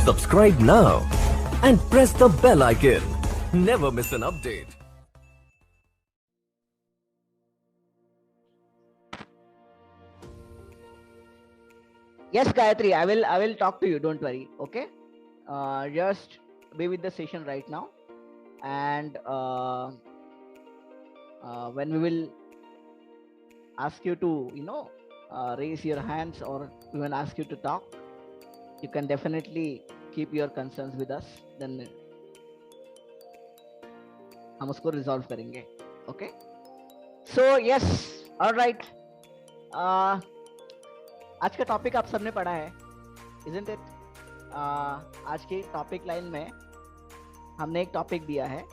Subscribe now and press the bell icon. Never miss an update. Yes, Gayatri, I will talk to you. Don't worry. Okay. Just be with the session right now, and when we will ask you to, raise your hands, or even ask you to talk, you can definitely keep your concerns with us. Then हम उसको resolve करेंगे. Okay. So yes, all right. आज का topic आप सबने पढ़ा है, isn't it? आज की टॉपिक लाइन में हमने एक टॉपिक दिया है,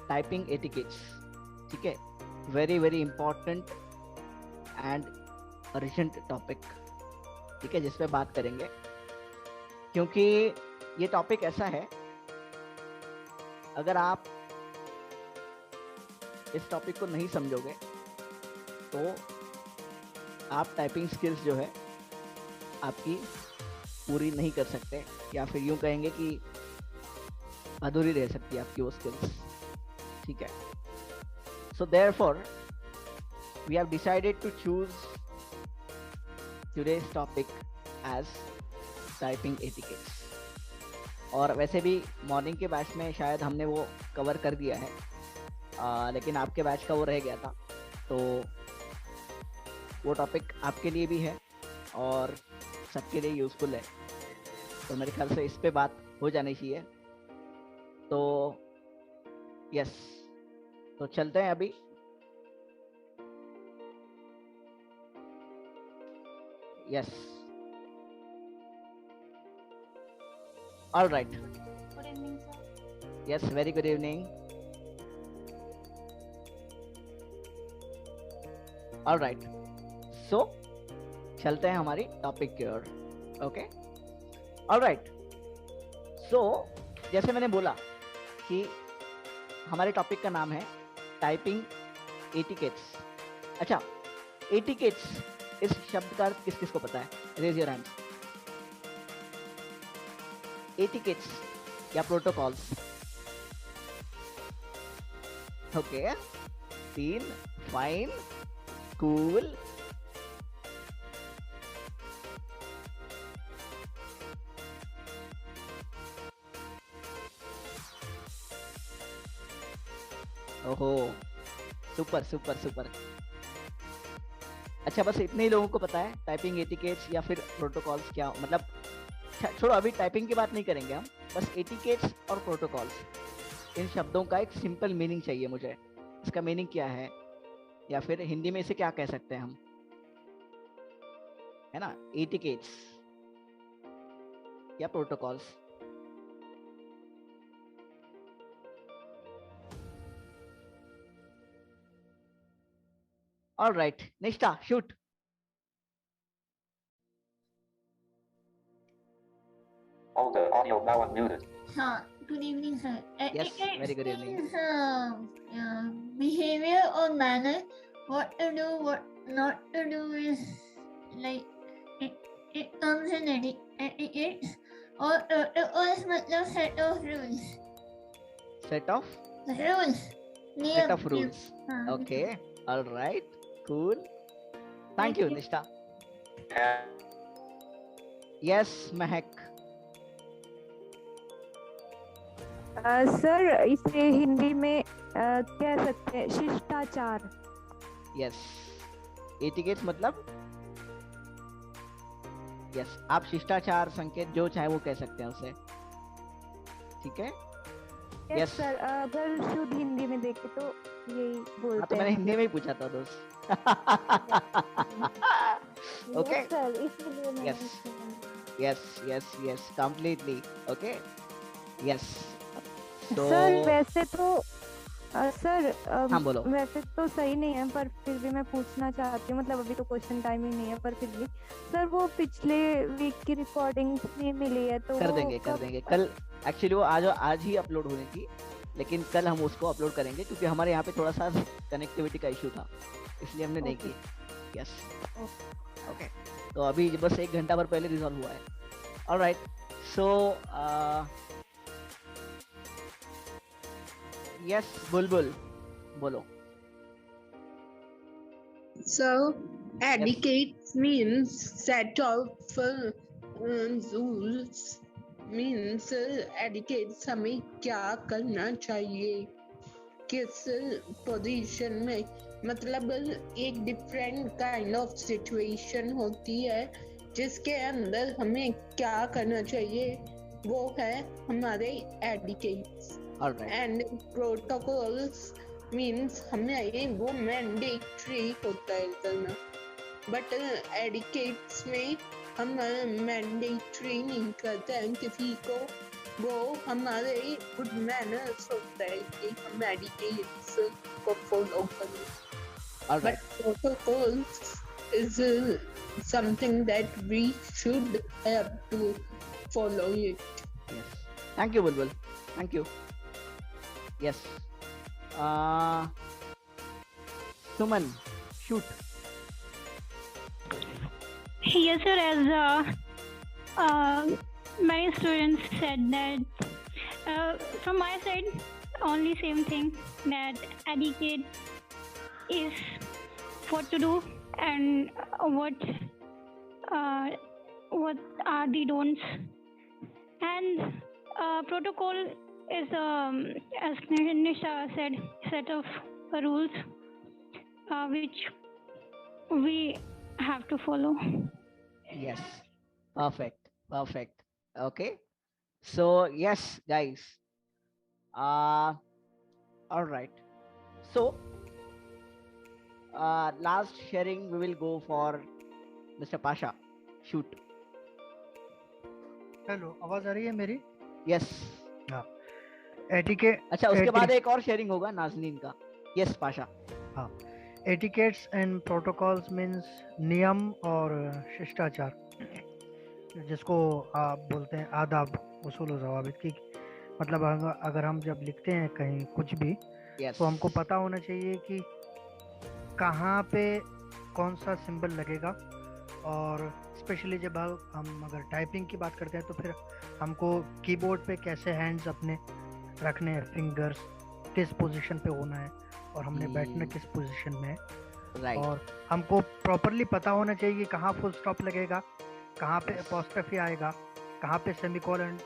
टाइपिंग एटिकेट्स. ठीक है, very very important and urgent topic. ठीक है, जिस पे बात करेंगे, क्योंकि ये टॉपिक ऐसा है, अगर आप इस टॉपिक को नहीं समझोगे तो आप टाइपिंग स्किल्स जो है आपकी पूरी नहीं कर सकते, या फिर यूं कहेंगे कि अधूरी रह सकती है आपकी वो स्किल्स. ठीक है, so therefore we have decided to choose today's topic as typing etiquettes. और वैसे भी मॉर्निंग के बैच में शायद हमने वो कवर कर दिया है, लेकिन आपके बैच का वो रह गया था, तो वो टॉपिक आपके लिए भी है और सबके लिए यूजफुल है. तो मेरे ख्याल से इस पे बात हो जानी चाहिए. तो यस, तो चलते हैं अभी. Yes, all right. Good evening sir. Yes, very good evening. All right, so चलते हैं हमारी टॉपिक की ओर. Okay, all right. सो जैसे मैंने बोला कि हमारे टॉपिक का नाम है टाइपिंग एटिकेट्स. अच्छा, एटिकेट्स इस शब्द का अर्थ किस किस को पता है? Raise your hands. एटिकेट्स या प्रोटोकॉल्स. Okay, 3, fine, cool. ओहो, सुपर सुपर सुपर. अच्छा, बस इतने ही लोगों को पता है टाइपिंग एटिकेट्स या फिर प्रोटोकॉल्स क्या मतलब. छोड़ो, अभी टाइपिंग की बात नहीं करेंगे हम, बस एटिकेट्स और प्रोटोकॉल्स, इन शब्दों का एक सिंपल मीनिंग चाहिए मुझे. इसका मीनिंग क्या है, या फिर हिंदी में इसे क्या कह सकते हैं हम, है ना? एटिकेट्स या protocols. All right, Nishta, shoot. Hold the audio now unmuted. Good evening, sir. Yes, very good evening. Behavior or manner, what to do, what not to do is like it comes in etiquette or is मतलब set of rules. Set of Rules. set of rules. Okay, all right, cool. Thank you, Nishta. Yes, Mehak. Sir, इसे हिंदी में कह सकते हैं शिष्टाचार. Yes, etiquettes मतलब yes, आप शिष्टाचार, संकेत, जो चाहे वो कह सकते हैं उसे. ठीक है. Yes Yes. सर, अगर शुद्ध हिंदी में देखे तो यही हाँ, बोलते तो मैंने हैं. हिंदी में ही पूछा था दोस्त. ओके. Yes, सर, इसलिए मैंने Yes. पूछा. Yes yes yes, completely. Okay, yes. तो सर वैसे तो सर हाँ, बोलो. वैसे तो सही नहीं है, पर फिर भी मैं पूछना चाहती हूँ. मतलब अभी तो क्वेश्चन टाइम ही नहीं है, पर फिर भी सर वो पिछले वीक की रिकॉर्डिंग नहीं मिली है, तो कर वो देंगे कर कब- देंगे कल. एक्चुअली वो आज ही अपलोड होनी थी, लेकिन कल हम उसको अपलोड करेंगे, क्योंकि हमारे यहाँ पे थोड़ा सा कनेक्टिविटी का इशू था, इसलिए हमने नहीं Okay. की. Yes, okay. तो अभी बस 1 घंटा भर पहले रिजॉल्व हुआ है. Alright, So, yes, Bulbul, bolo. So, etiquette means set of rules. Means etiquette हमें क्या करना चाहिए, किस पोजीशन में, मतलब एक डिफरेंट काइंड ऑफ सिचुएशन होती है जिसके अंदर हमें क्या करना चाहिए, वो है हमारे etiquettes. All right. And protocols means हमें वो मैंडेटरी होता है करना, बट एटिकेट्स में हम मैंडेटरी नहीं करते हैं किसी को, वो हमारे गुड मैनर्स होता है कि हम एटिकेट्स को फॉलो करें. All But right. protocols is something that we should have to follow it. Yes. Thank you, Bulbul. Thank you. Yes. Suman, shoot. Yes, sir. As many students said that from my side, only same thing, that etiquette is what to do and what are the don'ts, and protocol is as Nisha said, set of rules which we have to follow. Yes. Perfect. Perfect. Okay. So yes, guys. All right. So last sharing we will go for Mr. Pasha. Shoot. Hello, आवाज आ रही है मेरी? Yes. हाँ. Etiquette. अच्छा, उसके बाद एक और शेयरिंग होगा नाज़नीन का. Yes, पाशा. हाँ. एटिकेट्स एंड प्रोटोकॉल्स मींस नियम और शिष्टाचार, जिसको आप बोलते हैं आदाब, उसूल और ज़वाबित की. मतलब अगर हम जब लिखते हैं कहीं कुछ भी, Yes. तो हमको पता होना चाहिए कि कहाँ पे कौन सा सिंबल लगेगा, और स्पेशली जब हम अगर टाइपिंग की बात करते हैं तो फिर हमको कीबोर्ड पे कैसे हैंड्स अपने रखने हैं, फिंगर्स किस पोजीशन पे होना है, और हमने बैठना किस पोजीशन में है. Right. और हमको प्रॉपरली पता होना चाहिए कि कहाँ फुल स्टॉप लगेगा, कहाँ पे अपॉस्ट्रोफी आएगा, कहाँ पे सेमीकोलन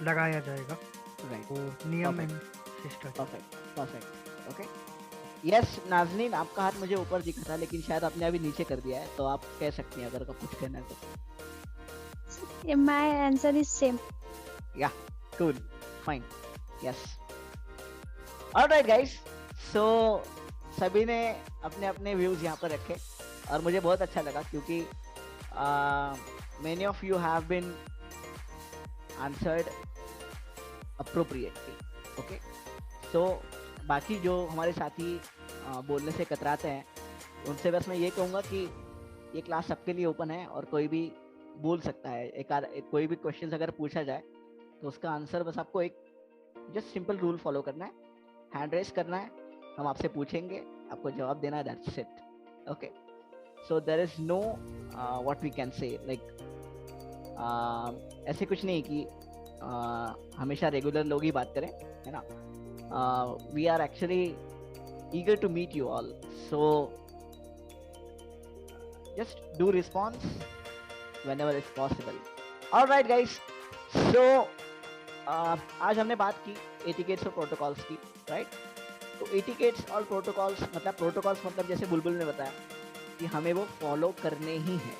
लगाया जाएगा. Right. तो नियम Perfect. And system. Perfect. Perfect. Okay. Yes, Nazneen, आपका हाथ मुझे ऊपर दिखा था, लेकिन शायद आपने अभी नीचे कर दिया है, तो आप कह सकती हैं अगर आपको कुछ कहना है तो. My answer is same. Yeah. Cool. Fine. Yes. All right, guys. So सभी ने अपने अपने व्यूज यहाँ पर रखे, और मुझे बहुत अच्छा लगा क्योंकि many of you have been answered appropriately. Okay. So बाकी जो हमारे साथी बोलने से कतराते हैं, उनसे बस मैं ये कहूँगा कि ये क्लास सबके लिए ओपन है और कोई भी बोल सकता है. कोई भी क्वेश्चन अगर पूछा जाए तो उसका आंसर बस आपको एक जस्ट सिंपल रूल फॉलो करना है, हैंड रेस करना है, हम आपसे पूछेंगे, आपको जवाब देना है, that's it. Okay. So there is no what we can say, like ऐसे कुछ नहीं कि हमेशा रेगुलर लोग ही बात करें, है ना. We are actually eager to meet you all, so just do response whenever it's possible. All right, guys. So आज हमने बात की एटिकेट्स और प्रोटोकॉल्स की, राइट. तो एटिकेट्स और प्रोटोकॉल्स मतलब जैसे बुलबुल ने बताया कि हमें वो फॉलो करने ही हैं,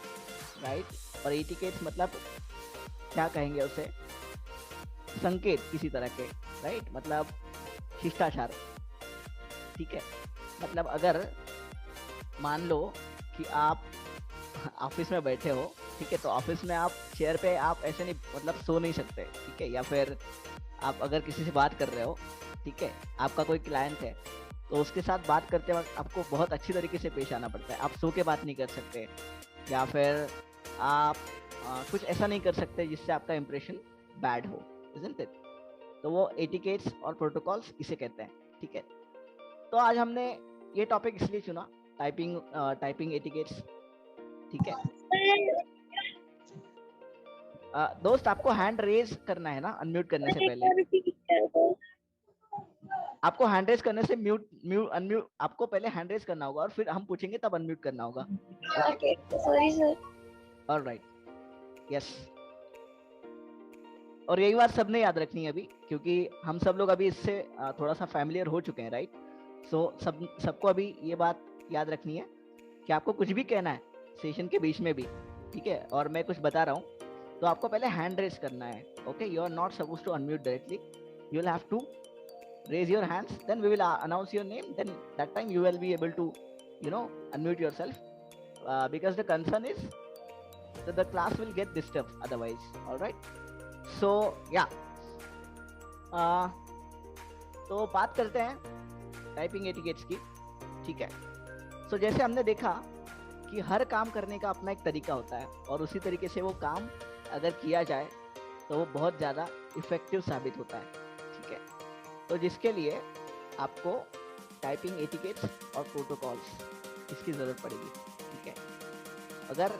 राइट. और एटिकेट्स मतलब क्या कहेंगे उसे, संकेत किसी तरह के, राइट. मतलब शिष्टाचार, ठीक है. मतलब अगर मान लो कि आप ऑफिस में बैठे हो, ठीक है, तो ऑफिस में आप चेयर पे आप ऐसे नहीं, मतलब सो नहीं सकते, ठीक है. या फिर आप अगर किसी से बात कर रहे हो, ठीक है, आपका कोई क्लाइंट है, तो उसके साथ बात करते वक्त आपको बहुत अच्छी तरीके से पेश आना पड़ता है. आप सो के बात नहीं कर सकते, या फिर आप कुछ ऐसा नहीं कर सकते जिससे आपका इंप्रेशन बैड हो, इजंट इट. तो वो एटिकेट्स और प्रोटोकॉल्स इसे कहते हैं, ठीक है. तो आज हमने ये टॉपिक इसलिए चुना, टाइपिंग एटिकेट्स, ठीक है. दोस्त आपको हैंड रेज करना है ना अनम्यूट करने से पहले। आपको हैंड रेज करने से म्यूट म्यूट अनम्यूट आपको पहले हैंड रेज करना होगा और फिर हम पूछेंगे तब अनम्यूट करना होगा। Okay sorry sir. Alright, yes. और यही बात सबने याद रखनी है अभी, क्योंकि हम सब लोग अभी इससे थोड़ा सा फैमिलियर हो चुके हैं, राइट। सो सबको अभी ये बात याद रखनी है कि आपको कुछ भी कहना है सेशन के बीच में भी, ठीक है, और मैं कुछ बता रहा हूँ तो आपको पहले हैंड रेज करना है। Okay, you are not suppose to unmute directly, you will have to raise your hands, then we will announce your name, then that time you will be able to unmute yourself, because the concern is that the class will get disturbed otherwise. All right, so yeah, तो बात करते हैं typing etiquettes की, ठीक है। सो जैसे हमने देखा कि हर काम करने का अपना एक तरीका होता है और उसी तरीके से वो काम अगर किया जाए तो वो बहुत ज़्यादा इफेक्टिव साबित होता है, ठीक है। तो जिसके लिए आपको टाइपिंग एटिकेट्स और प्रोटोकॉल्स इसकी ज़रूरत पड़ेगी, ठीक है। अगर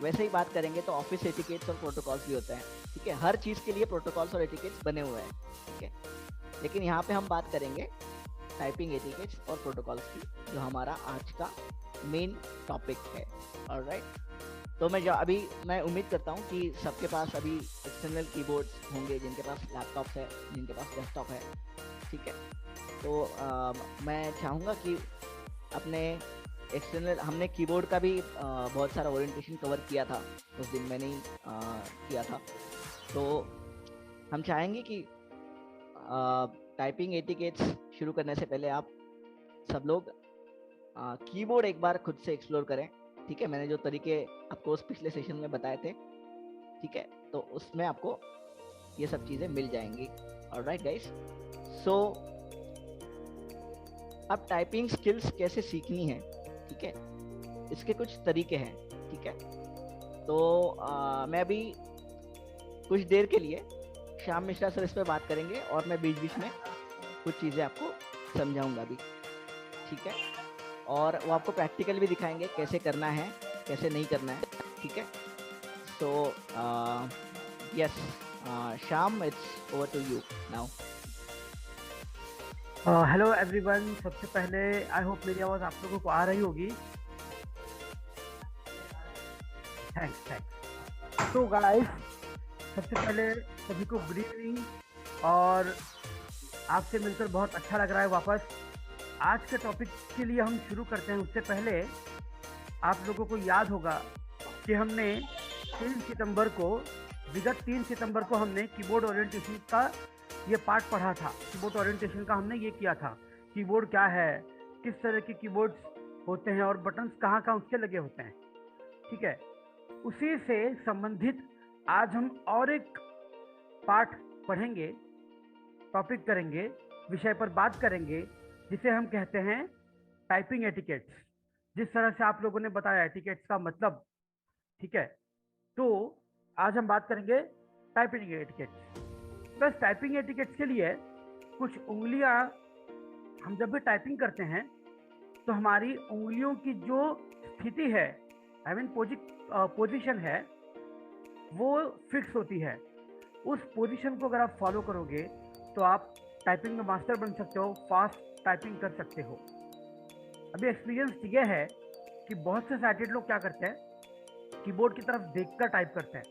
वैसे ही बात करेंगे तो ऑफिस एटिकेट्स और प्रोटोकॉल्स भी होते हैं, ठीक है। हर चीज़ के लिए प्रोटोकॉल्स और एटिकेट्स बने हुए हैं, ठीक है। लेकिन यहाँ पे हम बात करेंगे टाइपिंग एटिकेट्स और प्रोटोकॉल्स की, जो हमारा आज का मेन टॉपिक है। ऑलराइट, तो मैं उम्मीद करता हूँ कि सबके पास अभी एक्सटर्नल कीबोर्ड्स होंगे, जिनके पास लैपटॉप्स है, जिनके पास डेस्कटॉप है, ठीक है। तो मैं चाहूँगा कि अपने एक्सटर्नल, हमने कीबोर्ड का भी बहुत सारा ओरिएंटेशन कवर किया था उस दिन, मैंने ही किया था। तो हम चाहेंगे कि टाइपिंग एटिकेट्स शुरू करने से पहले आप सब लोग कीबोर्ड एक बार खुद से एक्सप्लोर करें, ठीक है। मैंने जो तरीके आपको उस पिछले सेशन में बताए थे, ठीक है, तो उसमें आपको ये सब चीज़ें मिल जाएंगी। ऑलराइट गाइस, सो अब टाइपिंग स्किल्स कैसे सीखनी है, ठीक है, इसके कुछ तरीके हैं, ठीक है। तो मैं अभी कुछ देर के लिए श्याम मिश्रा सर इस पर बात करेंगे और मैं बीच बीच में कुछ चीज़ें आपको समझाऊंगा भी, ठीक है। और वो आपको प्रैक्टिकल भी दिखाएंगे कैसे करना है, कैसे नहीं करना है, ठीक है। So yes Shyam, it's over to you now. Hello everyone, सबसे पहले आई होप मेरी आवाज़ आप लोगों को आ रही होगी। थैंक्स। तो गाइस, सबसे पहले सभी को गुड इवनिंग, और आपसे मिलकर बहुत अच्छा लग रहा है वापस। आज के टॉपिक के लिए हम शुरू करते हैं उससे पहले आप लोगों को याद होगा कि हमने 3 सितंबर को, विगत 3 सितंबर को हमने कीबोर्ड ओरिएंटेशन का ये पार्ट पढ़ा था। कीबोर्ड ओरिएंटेशन का हमने ये किया था, कीबोर्ड क्या है, किस तरह के कीबोर्ड्स होते हैं और बटन्स कहाँ कहाँ उसके लगे होते हैं, ठीक है। उसी से संबंधित आज हम और एक पार्ट पढ़ेंगे, टॉपिक करेंगे, विषय पर बात करेंगे, जिसे हम कहते हैं टाइपिंग एटिकेट्स। जिस तरह से आप लोगों ने बताया एटिकेट्स का मतलब, ठीक है। तो आज हम बात करेंगे टाइपिंग एटिकेट्स। बस टाइपिंग एटिकेट्स के लिए कुछ उंगलियां, हम जब भी टाइपिंग करते हैं तो हमारी उंगलियों की जो स्थिति है, आई मीन पोजीशन है, वो फिक्स होती है। उस पोजीशन को अगर आप फॉलो करोगे तो आप टाइपिंग में मास्टर बन सकते हो, फास्ट टाइपिंग कर सकते हो। अभी एक्सपीरियंस ये है कि बहुत से साइटेड लोग क्या करते हैं, कीबोर्ड की तरफ देखकर टाइप करते हैं।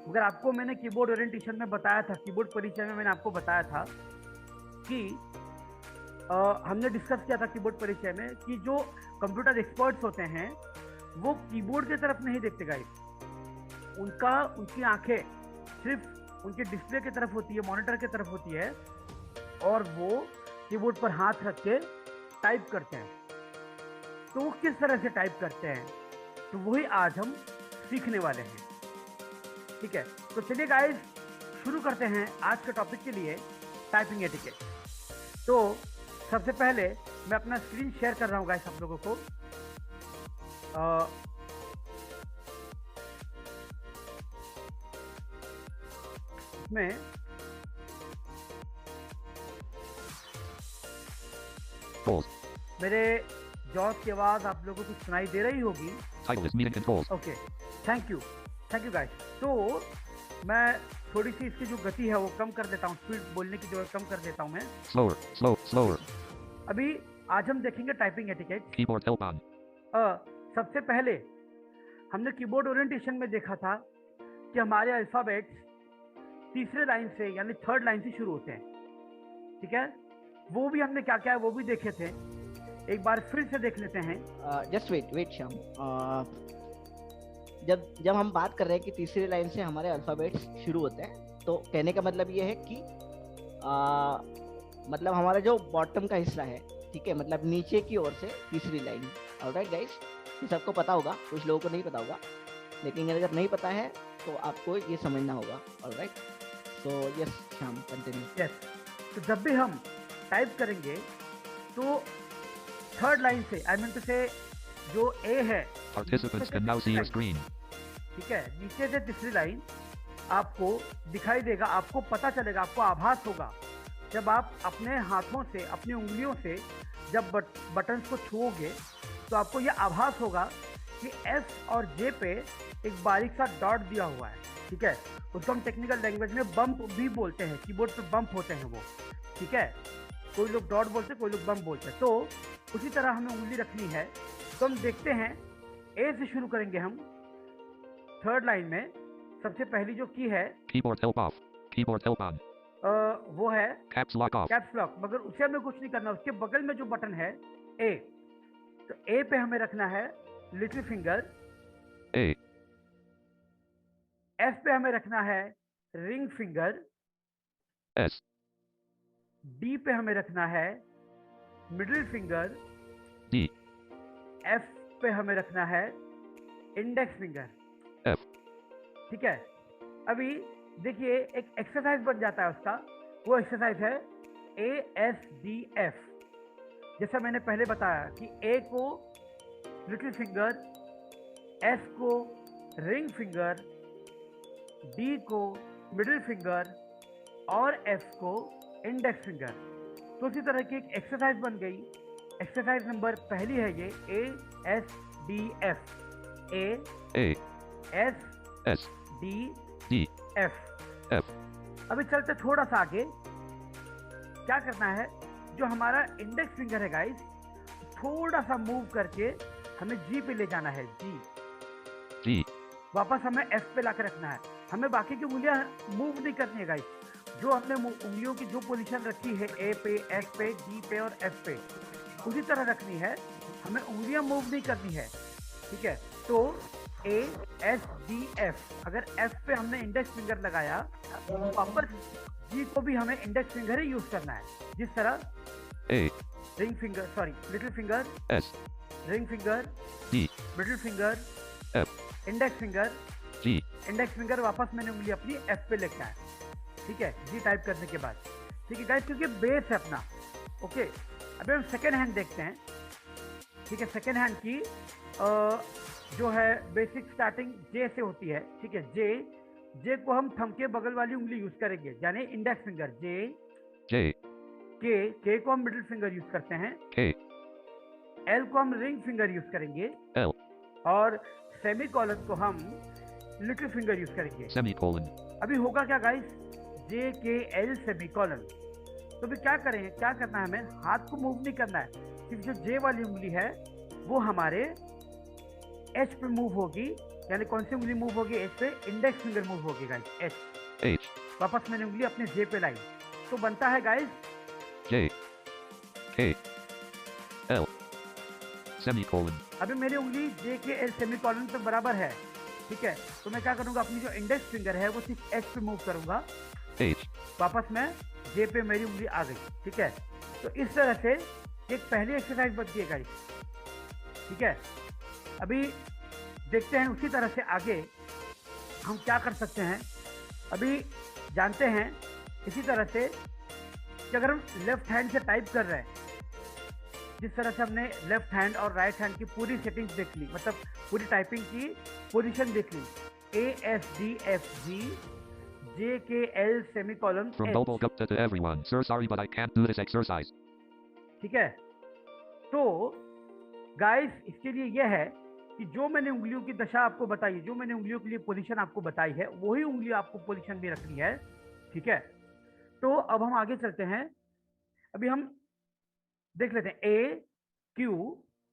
अगर आपको मैंने कीबोर्ड ओरिएंटेशन में बताया था, कीबोर्ड परिचय में मैंने आपको बताया था कि हमने डिस्कस किया था कीबोर्ड परिचय में कि जो कंप्यूटर एक्सपर्ट्स होते हैं वो कीबोर्ड की तरफ नहीं देखते गाइस, उनकी आंखें सिर्फ उनके डिस्प्ले की तरफ होती है, मॉनिटर की तरफ होती है, और वो कीबोर्ड पर हाथ रख के टाइप करते हैं। तो वो किस तरह से टाइप करते हैं, तो वही आज हम सीखने वाले हैं, ठीक है। तो चलिए गाइस, शुरू करते हैं आज के टॉपिक के लिए, टाइपिंग एटिकेट। तो सबसे पहले मैं अपना स्क्रीन शेयर कर रहा हूँ गाइस आप लोगों को। इसमें मेरे जॉस की आवाज आप लोगों को सुनाई दे रही होगी। Title is meeting controls. Okay, thank you guys. तो मैं थोड़ी सी इसकी जो गति है वो कम कर देता हूँ, स्पीड बोलने की जो है कम कर देता हूँ मैं। slower, अभी आज हम देखेंगे typing etiquette. keyboard help on, सबसे पहले हमने कीबोर्ड ओरिएंटेशन में देखा था कि हमारे अल्फाबेट्स तीसरे लाइन से यानी थर्ड लाइन से शुरू होते हैं, ठीक है। वो भी हमने क्या क्या है वो भी देखे थे, एक बार फिर से देख लेते हैं। जस्ट वेट श्याम, जब हम बात कर रहे हैं कि तीसरी लाइन से हमारे अल्फाबेट्स शुरू होते हैं, तो कहने का मतलब ये है कि मतलब हमारा जो बॉटम का हिस्सा है, ठीक है, मतलब नीचे की ओर से तीसरी लाइन। ऑलराइट गाइस, ये सबको पता होगा, कुछ लोगों को नहीं पता होगा, लेकिन अगर नहीं पता है तो आपको ये समझना होगा। ऑलराइट, सो यस श्याम, कंटिन्यू। यस, तो जब भी हम टाइप करेंगे तो थर्ड लाइन से, आई मीन टू से जो ए है, participants can now see your screen, ठीक है, नीचे से तीसरी लाइन आपको दिखाई देगा, आपको पता चलेगा, आपको आभास होगा जब आप अपने हाथों से, अपनी उंगलियों से जब बटन्स को छुओगे तो आपको यह आभास होगा कि एफ और जे पे एक बारीक सा डॉट दिया हुआ है, ठीक है। उसको हम टेक्निकल लैंग्वेज में बम्प भी बोलते हैं, कीबोर्ड पे बम्प होते हैं वो, ठीक है। कोई लोग डॉट बोलते हैं, कोई लोग बम्प बोलते हैं। तो उसी तरह हमें उंगली रखनी है। तो हम देखते हैं, ए से शुरू करेंगे हम थर्ड लाइन में। सबसे पहली जो की है keyboard help off, keyboard help on, वो है caps lock off, caps lock, मगर उसे हमें कुछ नहीं करना। उसके बगल में जो बटन है ए, तो ए पे हमें रखना है लिटिल फिंगर, A, एफ पे हमें रखना है रिंग फिंगर, S, डी पे हमें रखना है मिडिल फिंगर, D, एफ पे हमें रखना है इंडेक्स फिंगर, F, ठीक है। अभी देखिए एक एक्सरसाइज बन जाता है उसका, वो एक्सरसाइज है ASDF। जैसा मैंने पहले बताया कि ए को लिटिल फिंगर, एस को रिंग फिंगर, डी को मिडिल फिंगर और एफ को इंडेक्स फिंगर। तो उसी तरह की एक एक्सरसाइज बन गई। एक्सरसाइज नंबर पहली है ये ASDF, A, ASDF। D, F, अभी चलते थोड़ा सा आगे। क्या करना है, जो हमारा इंडेक्स फिंगर है गाइस, थोड़ा सा मूव करके हमें जी पे ले जाना है, जी। वापस हमें एफ पे लाकर रखना है। हमें बाकी की उंगलियां मूव नहीं करनी है गाइस। जो हमने उंगलियों की जो पोजीशन रखी है ए पे, एस पे, जी पे और एफ पे, उसी तरह रखनी है। हमें उंगलियां मूव नहीं करनी है, ठीक है। तो ASDF, अगर एफ पे हमने इंडेक्स फिंगर लगाया, वापस जी को भी हमें इंडेक्स फिंगर ही यूज करना है। जिस तरह A, ring finger, sorry little finger, S, ring finger, D, middle finger, F, index finger, G, index finger, वापस मैंने उंगली अपनी एफ पे लेकर है, ठीक है, जी टाइप करने के बाद, ठीक है गाइस, क्योंकि बेस है अपना। ओके, अभी हम सेकेंड हैंड देखते हैं, ठीक है। सेकेंड हैंड की जो है बेसिक स्टार्टिंग जे से होती है, ठीक है। जे को हम थंब के बगल वाली उंगली यूज करेंगे, यानी इंडेक्स फिंगर जे। के को हम मिडिल फिंगर यूज करते हैं, K, एल को हम रिंग फिंगर यूज करेंगे, L, और सेमी कॉलन को हम लिटिल फिंगर यूज करेंगे। semicolon, अभी होगा क्या गाइस, JKL सेमी कॉलन। तो अभी क्या करें, क्या करना है, हमें हाथ को मूव नहीं करना है, सिर्फ जो जे वाली उंगली है वो हमारे एच पे मूव होगी। यानी कौन सी उंगली मूव होगी, एच पे, इंडेक्स फिंगर मूव होगी गाइस, एच। H, वापस मैंने उंगली अपने जे पे लाई, तो बनता है guys J, K, L, semicolon, अभी मेरी उंगली JKL सेमी कॉलन पे बराबर है, ठीक है। तो मैं क्या करूंगा, अपनी जो इंडेक्स फिंगर है वो सिर्फ एच पे मूव करूंगा, H, वापस मैं जे पे मेरी उंगली आ गई, ठीक है। तो इस तरह से एक पहली एक्सरसाइज बनती है गाइस, ठीक है। अभी देखते हैं उसी तरह से आगे हम क्या कर सकते हैं। अभी जानते हैं इसी तरह से कि अगर हम लेफ्ट हैंड से टाइप कर रहे हैं, जिस तरह से हमने लेफ्ट हैंड और राइट हैंड की पूरी सेटिंग्स देख ली, मतलब पूरी टाइपिंग की पोजीशन देख ली, ASDFG JKL semicolon from H, Mobile Gupta to everyone. Sir, sorry, but I can't do this exercise. ठीक है। तो गाइस इसके लिए यह है कि जो मैंने उंगलियों की दशा आपको बताई, जो मैंने उंगलियों के लिए पोजीशन आपको बताई है, वही उंगली आपको पोजीशन में रखनी है, ठीक है। तो अब हम आगे चलते हैं। अभी हम देख लेते हैं ए क्यू,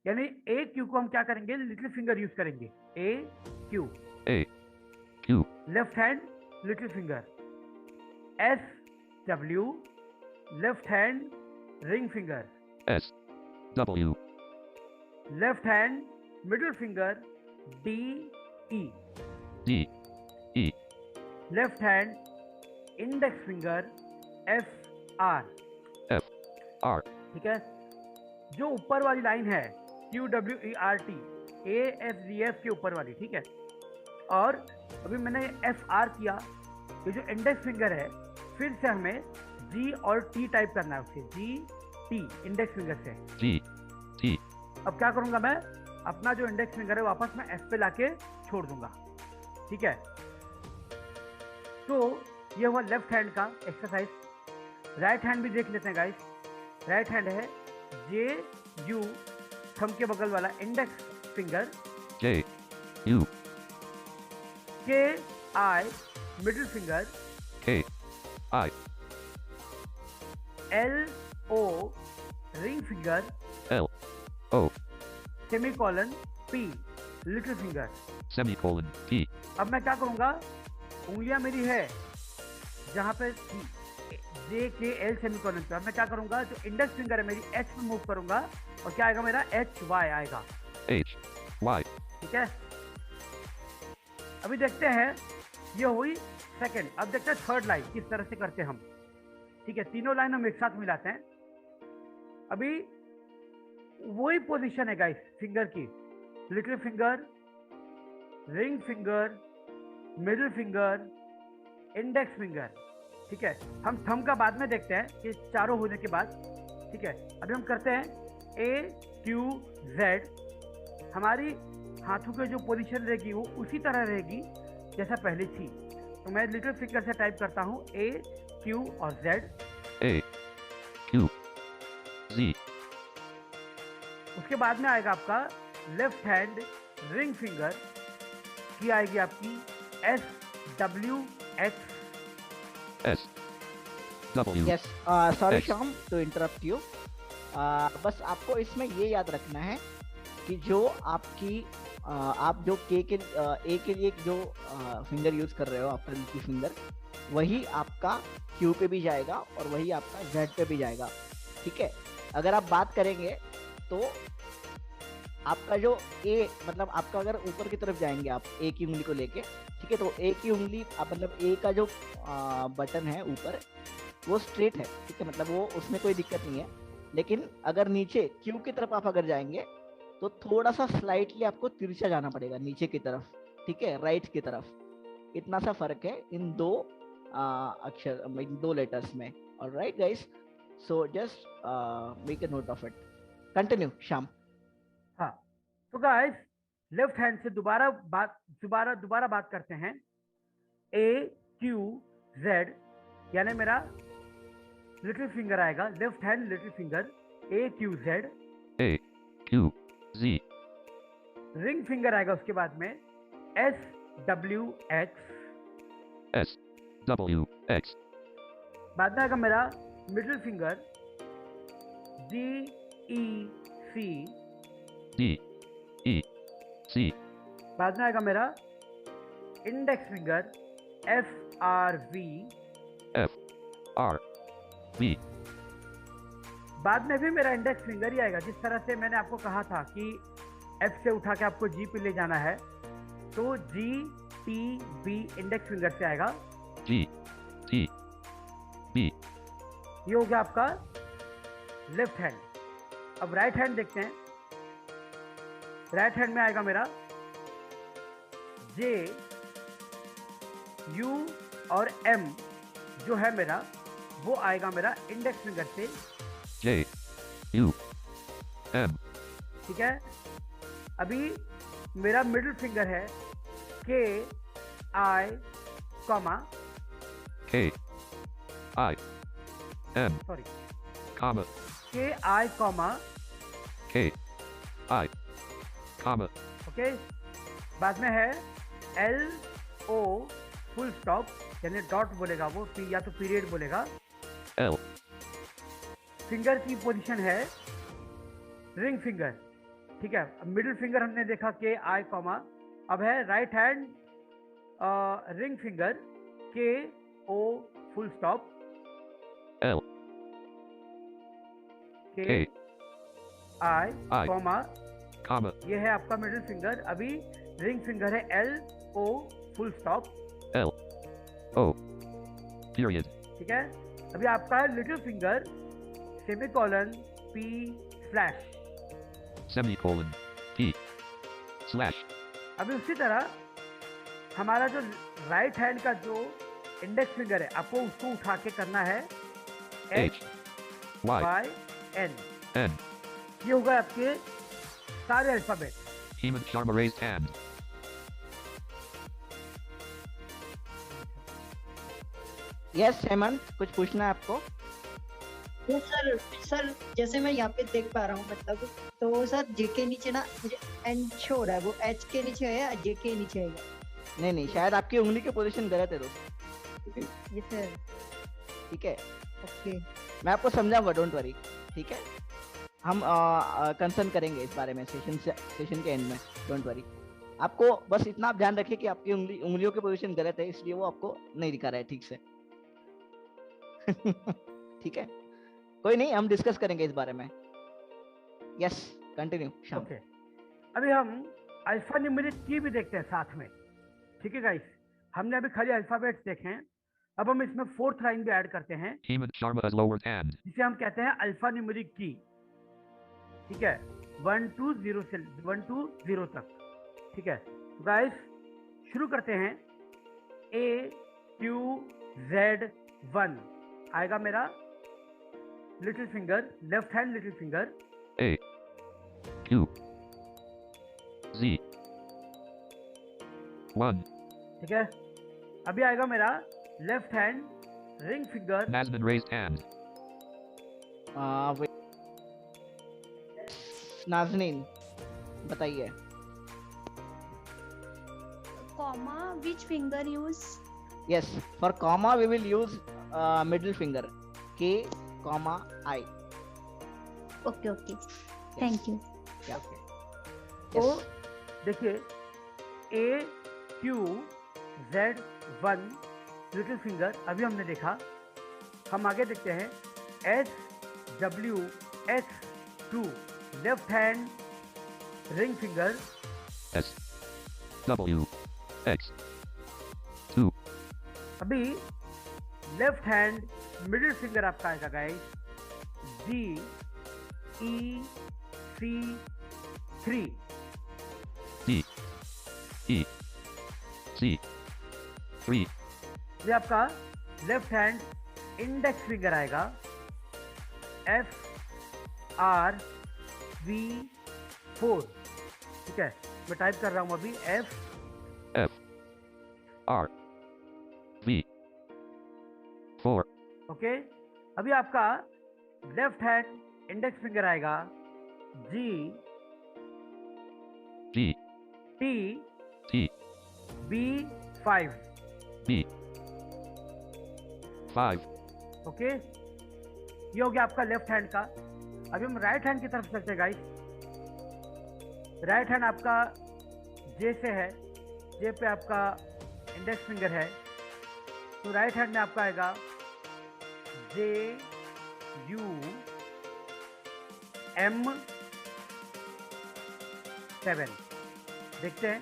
यानी ए क्यू को हम क्या करेंगे, लिटिल फिंगर यूज करेंगे। A Q, left hand little finger. S W, left hand ring finger. W, left hand middle finger D E. D, E, left hand index finger F R. F, R, ठीक है। जो ऊपर वाली line है Q W E R T, A F G F के ऊपर वाली, ठीक है। और अभी मैंने एफ आर किया, ये जो इंडेक्स फिंगर है, फिर से हमें जी और टी टाइप करना है उसे, जी टी इंडेक्स फिंगर से। G, T, अब क्या करूंगा मैं, अपना जो इंडेक्स फिंगर है वापस मैं एस पे लाके छोड़ दूंगा, ठीक है। तो ये हुआ लेफ्ट हैंड का एक्सरसाइज। राइट हैंड भी देख लेते हैं गाइस। राइट हैंड है जे यू, थंब के बगल वाला index finger, J, U, K I middle finger, K, I, L O ring finger, L, O, semicolon P little finger. semicolon, P, अब मैं क्या करूंगा, उंगलियां मेरी है जहां पे जे के एल सेमीकोलन पे, अब मैं क्या करूंगा, जो इंडेक्स फिंगर है मेरी एच में मूव करूंगा और क्या आएगा मेरा, एच वाई आएगा, H, Y, ठीक है। अभी देखते हैं, ये हुई सेकंड। अब देखते हैं थर्ड लाइन किस तरह से करते हैं हम, ठीक है। तीनों लाइन हम एक साथ मिलाते हैं। अभी वही पोजीशन है गाइस फिंगर की, little finger, ring finger, middle finger, index finger, ठीक है। हम थंब का बाद में देखते हैं कि चारों होने के बाद, ठीक है। अभी हम करते हैं ए क्यू जेड। हमारी हाथों की जो पोजीशन रहेगी वो उसी तरह रहेगी जैसा पहले थी। तो मैं लिटिल फिंगर से टाइप करता हूँ ए क्यू और जेड। A, Q, Z, उसके बाद में आएगा आपका लेफ्ट हैंड रिंग फिंगर की आएगी आपकी S W X. S, W, yes, sorry X. Shyam to interrupt you. बस आपको इसमें ये याद रखना है कि जो आपकी आप जो के ए के लिए जो फिंगर यूज कर रहे हो, आपका लिटिल फिंगर, वही आपका क्यू पे भी जाएगा और वही आपका जेड पे भी जाएगा, ठीक है। अगर आप बात करेंगे तो आपका जो ए, मतलब आपका अगर ऊपर की तरफ जाएंगे आप ए की उंगली को लेके, ठीक है, तो ए की उंगली मतलब ए का जो बटन है ऊपर वो स्ट्रेट है, ठीक है, मतलब वो उसमें कोई दिक्कत नहीं है। लेकिन अगर नीचे क्यू की तरफ आप अगर जाएंगे तो थोड़ा सा स्लाइटली आपको तिरछा जाना पड़ेगा नीचे की तरफ, ठीक है, राइट की तरफ। इतना सा फर्क है इन दो अक्षर, इन दो लेटर्स में। Alright guys, so just make a note of it. Continue Shyam. हाँ, तो गाइस लेफ्ट हैंड से दोबारा बात करते हैं। ए क्यू जेड, यानी मेरा लिटिल फिंगर आएगा, left hand little finger A Q Z. A, Q, Z, ring finger आएगा उसके बाद में S W X. S, W, X, बाद में आएगा मेरा middle finger D E C. D, E, C, बाद में आएगा मेरा index finger F R V. F, R, V, बाद में भी मेरा इंडेक्स फिंगर ही आएगा, जिस तरह से मैंने आपको कहा था कि एफ से उठा के आपको जी पे ले जाना है, तो G T B index finger से आएगा। G, T, B, ये हो गया आपका लेफ्ट हैंड। अब राइट हैंड देखते हैं। राइट हैंड में आएगा मेरा जे यू और एम, जो है मेरा वो आएगा मेरा इंडेक्स फिंगर से, J, U, M, ठीक है। अभी मेरा मिडिल फिंगर है K I comma, K, I, M, sorry, comma, K I comma K, I, comma, okay, बाद में है एल ओ फुल स्टॉप, यानी डॉट बोलेगा वो, या तो पीरियड बोलेगा। L, फिंगर की पोजीशन है रिंग फिंगर, ठीक है। मिडिल फिंगर हमने देखा के आई कॉमा, अब है राइट हैंड रिंग फिंगर के O full stop, L, K K, I I, comma, comma, ये है आपका मिडिल फिंगर। अभी रिंग फिंगर है L O full stop, L, O, period, ठीक है। अभी आपका है little finger semicolon P slash. semicolon, P, slash, अभी उसी तरह हमारा जो राइट हैंड का जो इंडेक्स फिंगर है, आपको उसको उठा के करना है H, Y, Y N. N, ये होगा आपके सारे alphabet. Hemant Sharma raised hand. Yes Hemant, कुछ पूछना है आपको? तो सर जैसे मैं यहाँ पे देख पा रहा हूँ, मतलब तो सर जे के नीचे ना मुझे एन शो हो रहा है, वो एच के नीचे है या जे के नीचे है? नहीं, शायद आपकी उंगली की पोजीशन गलत है दोस्त। ये सर, ठीक है, ओके, मैं आपको समझाऊंगा, डोंट वरी, ठीक है। हम कंसर्न करेंगे इस बारे में सेशन के एंड में, डोंट वरी। आपको बस इतना आप ध्यान रखिए कि आपकी उंगलियों की पोजीशन गलत है, इसलिए वो आपको नहीं दिखा रहा है ठीक से। ठीक है, कोई नहीं, हम डिस्कस करेंगे इस बारे में। Yes, continue Shyam. ओके, अभी हम अल्फा न्यूमेरिक की भी देखते हैं साथ में, ठीक है गाइस। हमने अभी खाली अल्फाबेट्स देखे हैं, अब हम इसमें फोर्थ लाइन भी ऐड करते हैं, Hemant Sharma has lowered hand. जिसे हम कहते हैं अल्फा न्यूमेरिक की, ठीक है। 1 to 0 से 1 to 0 तक, ठीक है। तो गाइस शुरू करते हैं। A Q Z 1 आएगा मेरा little finger, left hand little finger, A, Q, Z, 1, ठीक है। अभी आएगा मेरा left hand ring finger, Nasman raised hand. Nazneen बताइए। comma which finger use? Yes, for comma we will use middle finger K, comma I. Okay, thank you. Yeah. तो Yes. देखिए A Q Z 1 little finger अभी हमने देखा। हम आगे देखते हैं S W X 2 left hand ring finger, S, W, X, 2, अभी लेफ्ट हैंड मिडिल फिंगर आपका आएगा guys, G E C 3, D, E, C, 3, ये आपका लेफ्ट हैंड इंडेक्स फिंगर आएगा, F R V 4, ठीक है। मैं टाइप कर रहा हूँ अभी F F, R, V, 4, okay. अभी आपका लेफ्ट हैंड इंडेक्स फिंगर आएगा, G G, T T, B 5, B, 5, okay. ये हो गया आपका लेफ्ट हैंड का। अभी हम राइट हैंड की तरफ चलते हैं गाइस। राइट हैंड आपका J से है, J पे आपका इंडेक्स फिंगर है, तो राइट हैंड में आपका आएगा J U M 7। देखते हैं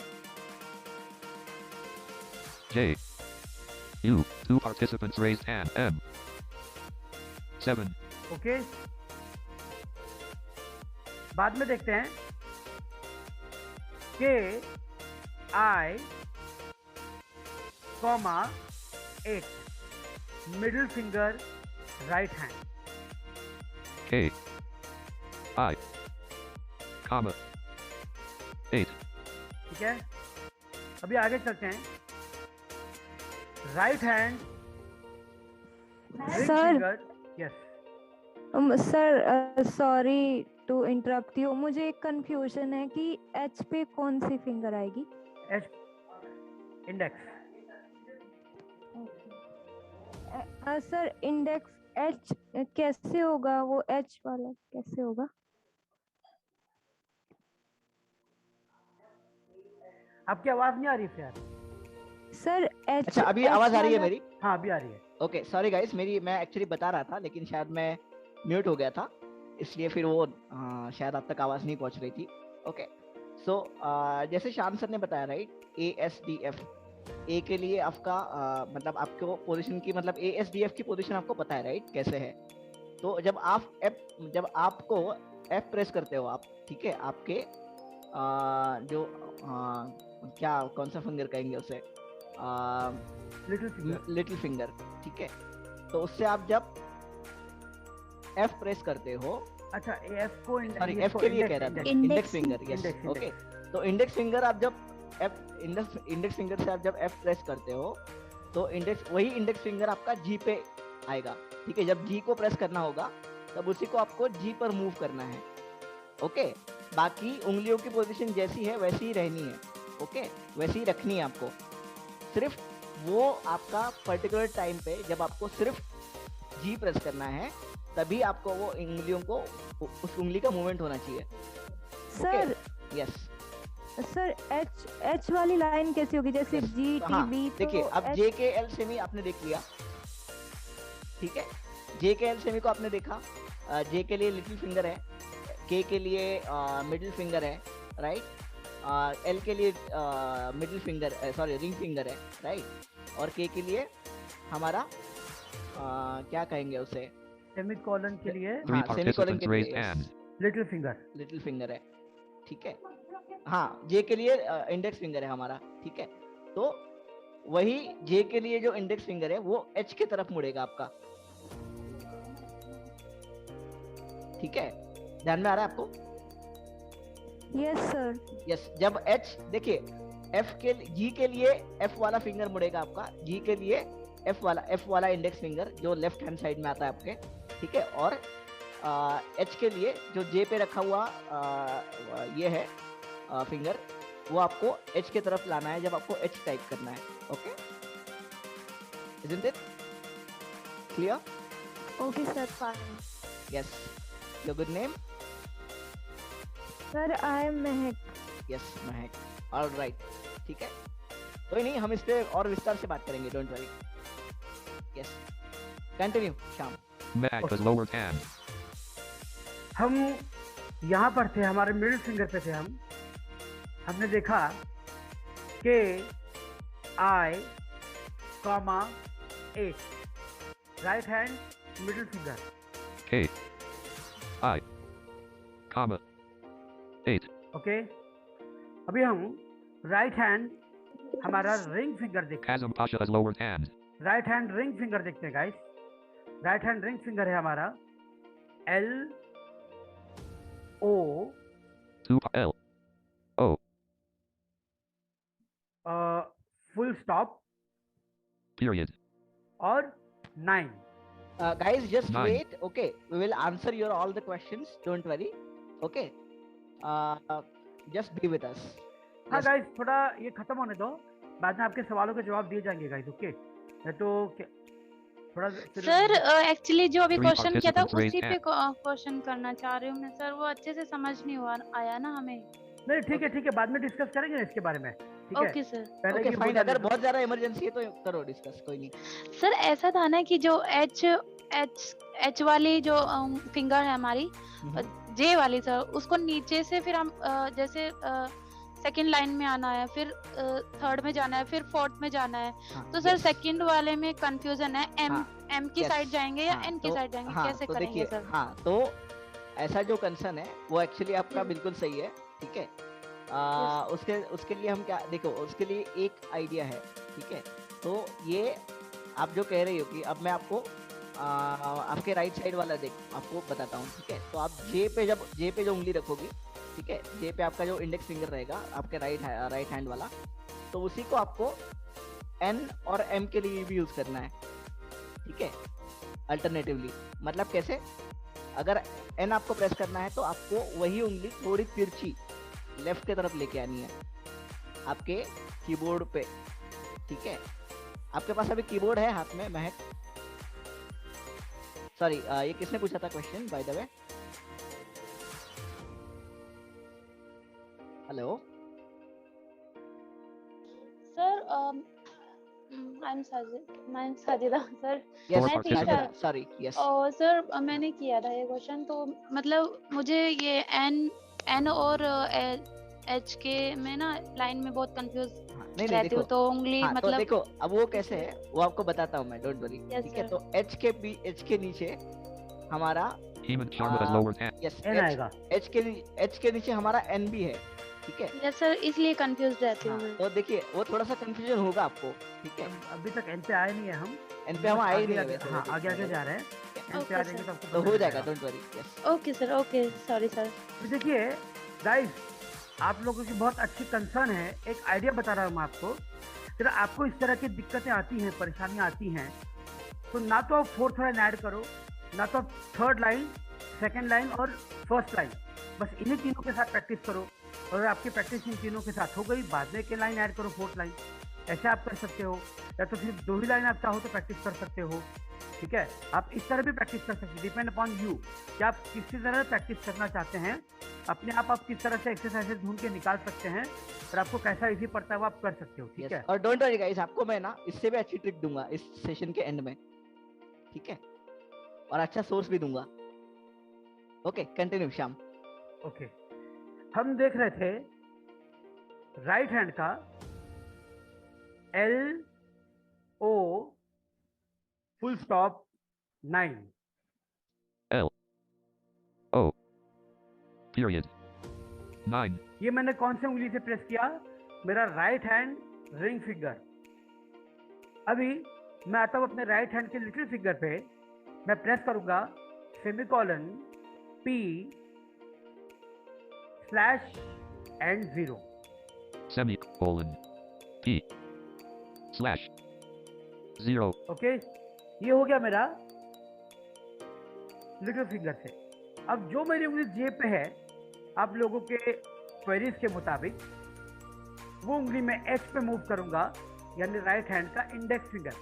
J, U, 2 participants raised hand, M, 7, okay. बाद में देखते हैं K I comma 8 middle finger right hand, K, I, comma, 8, ठीक है। अभी आगे चलते हैं। Right hand ring Sir. Finger, yes sir sorry to interrupt you, मुझे एक कंफ्यूजन है कि एच पे कौन सी फिंगर आएगी? H index. Sir index H कैसे होगा? वो एच वाला कैसे होगा? आपकी आवाज नहीं आ रही फिर? Sir H. अच्छा अभी आवाज आ रही है मेरी? हाँ अभी आ रही है। ओके सॉरी गाइस, मेरी मैं एक्चुअली बता रहा था लेकिन शायद मैं म्यूट हो गया था, इसलिए फिर वो शायद आप तक आवाज नहीं पहुंच रही थी। ओके सो जैसे श्याम सर ने बताया राइट, ASDF ए के लिए आपका मतलब आपको पोजीशन की मतलब ASDF की पोजीशन आपको पता है राइट कैसे है? तो जब आपको F प्रेस करते हो आप, ठीक है, आपके जो क्या कौन सा फिंगर कहेंगे उसे, लिटिल फिंगर, ठीक है, तो उससे आप जब F प्रेस करते हो, अच्छा F को सॉरी F के लिए कह रहा था, इंडेक्स फिंगर, यस ओके, तो इंडेक्स फिंगर आप जब इंडेक्स फिंगर से आप जब F प्रेस करते हो तो वही इंडेक्स फिंगर आपका G पे आएगा, ठीक है, जब G को प्रेस करना होगा तब उसी को आपको G पर मूव करना है। ओके बाकी उंगलियों की पोजीशन जैसी है वैसी ही रहनी है, ओके वैसी ही रखनी है आपको, सिर्फ वो आपका पर्टिकुलर टाइम पे जब आपको सिर्फ G प्रेस करना है तभी आपको वो उंगलियों को उस उंगली का मूवमेंट होना चाहिए। सर यस सर एच वाली लाइन कैसी होगी? जैसे G T B, देखिए अब J के L सेमी आपने देख लिया, ठीक है, J के L सेमी को आपने देखा, J के लिए लिटिल फिंगर है, K के लिए मिडिल फिंगर है राइट, L के लिए middle finger sorry ring finger है राइट, और K के लिए हमारा क्या कहेंगे उसे, सेमीकोलन के लिए, हाँ सेमीकोलन के लिए लिटिल फिंगर है, ठीक है, हाँ J के लिए इंडेक्स फिंगर है हमारा, ठीक है, तो वही J के लिए जो इंडेक्स फिंगर है वो H की तरफ मुड़ेगा आपका, ठीक है, ध्यान में आ रहा है आपको? Yes sir. यस जब H देखिए G के लिए F वाला फिंगर मुड़ेगा आपका, G के लिए F वाला इंडेक्स फिंगर जो लेफ्ट हैंड साइड में आता है आपके, ठीक है, और H के लिए जो J पे रखा हुआ ये है फिंगर वो आपको H की तरफ लाना है जब आपको H टाइप करना है। Okay isn't it clear? Okay sir, fine. Yes, your good name? Sir, I am Mehak. Yes, Mehak. All right, ठीक है, कोई नहीं, हम इस पे और विस्तार से बात करेंगे, don't worry. Yes, continue, Shyam. Mehak's lower hand. हम यहाँ पर थे, हमारे मिडिल फिंगर पे थे, हमने देखा कि I, H, right hand middle finger, K, I, 8. Okay अभी हम राइट हैंड हमारा रिंग फिंगर देखते हैं। Kazem Pasha's lower hand. Right hand ring finger देखते हैं guys, right hand ring finger है हमारा L O 2 L O full stop period. और 9। Guys, just 9. wait. Okay, we will answer your all the questions. Don't worry. Okay. Just be with us. हाँ guys, थोड़ा ये खत्म होने दो, बाद में आपके सवालों के जवाब दिए जाएंगे गाइस। ओके तो थोड़ा सर एक्चुअली जो अभी 3 क्वेश्चन किया था participants उसी raised पे क्वेश्चन करना चाह रही हूँ मैं सर, वो अच्छे से समझ नहीं हुआ आया ना हमें। नहीं ठीक है, बाद में डिस्कस करेंगे इसके बारे में, ठीक है? Okay sir. पहले Okay, ये fine. बोला अगर जाए। बहुत ज्यादा इमरजेंसी है तो करो डिस्कस, कोई नहीं। सर ऐसा था ना कि जो H वाली जो फिंगर है हमारी, J वाली सर, उसको नीचे से फिर हम जैसे सेकंड लाइन में आना है, फिर थर्ड में जाना है, फिर फोर्थ में जाना है, तो सर सेकंड वाले में कंफ्यूजन है, M की साइड जाएंगे या N की साइड जाएंगे, कैसे तो करेंगे सर? हाँ तो ऐसा जो कंसर्न है वो एक्चुअली आपका बिल्कुल सही है, ठीक है, उसके लिए हम क्या देखो, उसके लिए एक आइडिया है, ठीक है, तो ये आप जो कह रही हो कि अब मैं आपको आपके राइट साइड वाला आपको बताता हूँ, ठीक है, तो आप J पे जो उंगली रखोगी, ठीक है, J पे आपका जो इंडेक्स फिंगर रहेगा आपके राइट हैंड वाला, तो उसी को आपको N और M के लिए भी यूज करना है, ठीक है, अल्टरनेटिवली। मतलब कैसे? अगर एन आपको प्रेस करना है तो आपको वही उंगली थोड़ी तिरछी लेफ्ट की तरफ लेके आनी है आपके कीबोर्ड पे, ठीक है। आपके पास अभी कीबोर्ड है हाथ में महक? सॉरी, ये किसने पूछा था question by the way? Hello sir, I'm Sajida sir. Yes I think Sajida, sorry, yes. और सर मैंने किया था ये क्वेश्चन, तो मतलब मुझे ये एन और एच के में ना लाइन में बहुत कंफ्यूज नहीं रहती हूँ, देखो, तो उंगली हाँ, तो मतलब देखो अब वो कैसे है वो आपको बताता हूँ मैं, डोंट वरी, Yes, ठीक है। sir. तो एच के नीचे हमारा Hemant Sharma has lowered hand. Yes N आएगा। एच के नीचे हमारा एन भी है, ठीक है। यस सर, इसलिए कंफ्यूज रहती हूँ हाँ, मैं। तो देखिए वो थोड़ा सा कंफ्यूजन होगा आपको, ठीक है। अभी तक एन पे आए नहीं है हम, एन पे हम आए ही नहीं है आगे, वैसे, हाँ आगे आगे जा रहे हैं। एन पे Okay, आ जाएंगे sir. तो आपको तो पता हो चल जाएगा, don't worry, yes. Okay sir, okay, sorry sir. तो देखिए गाइस, आप लोगों की बहुत अच्छी कंसर्न है। एक आइडिया बता रहा हूँ मैं आपको। अगर आपको इस तरह की दिक्कतें आती हैं, परेशानियां आती हैं, तो ना तो आप फोर्थ लाइन ऐड करो, ना तो आप थर्ड लाइन, सेकंड लाइन और फर्स्ट लाइन, बस इन्हीं तीनों के साथ प्रैक्टिस करो। और अगर आपकी प्रैक्टिस इन तीनों के साथ हो गई, बाद में एक लाइन ऐड करो, फोर्थ लाइन। ऐसे आप कर सकते हो, या तो सिर्फ 2 ही लाइन आप चाहो तो प्रैक्टिस कर सकते हो, ठीक है। आप इस तरह भी प्रैक्टिस कर सकते हैं, डिपेंड अपॉन यू कि आप किसी तरह प्रैक्टिस करना चाहते हैं। अपने आप किस तरह से एक्सरसाइजेस ढूंढ के निकाल सकते हैं, और आपको कैसा इजी पड़ता है वो आप कर सकते हो, ठीक है। और डोंट वरी गाइस, आपको मैं ना इससे भी अच्छी ट्रिक दूंगा इस सेशन के एंड में, ठीक है, और अच्छा सोर्स भी दूंगा। Okay, continue Shyam. ओके, हम देख रहे थे राइट हैंड का L O full stop 9, L O period 9. ये मैंने कौन से उंगली से प्रेस किया? मेरा राइट हैंड रिंग फिंगर। अभी मैं आता हूँ अपने राइट हैंड के लिटिल फिंगर पे, मैं प्रेस करूंगा semicolon P slash and 0, Semicolon P slash 0. Okay. ये हो गया मेरा लिटिल फिंगर से। अब जो मेरी उंगली जेब पे है, आप लोगों के क्वेरीज के मुताबिक वो उंगली में एच पे मूव करूंगा, यानी राइट हैंड का इंडेक्स फिंगर।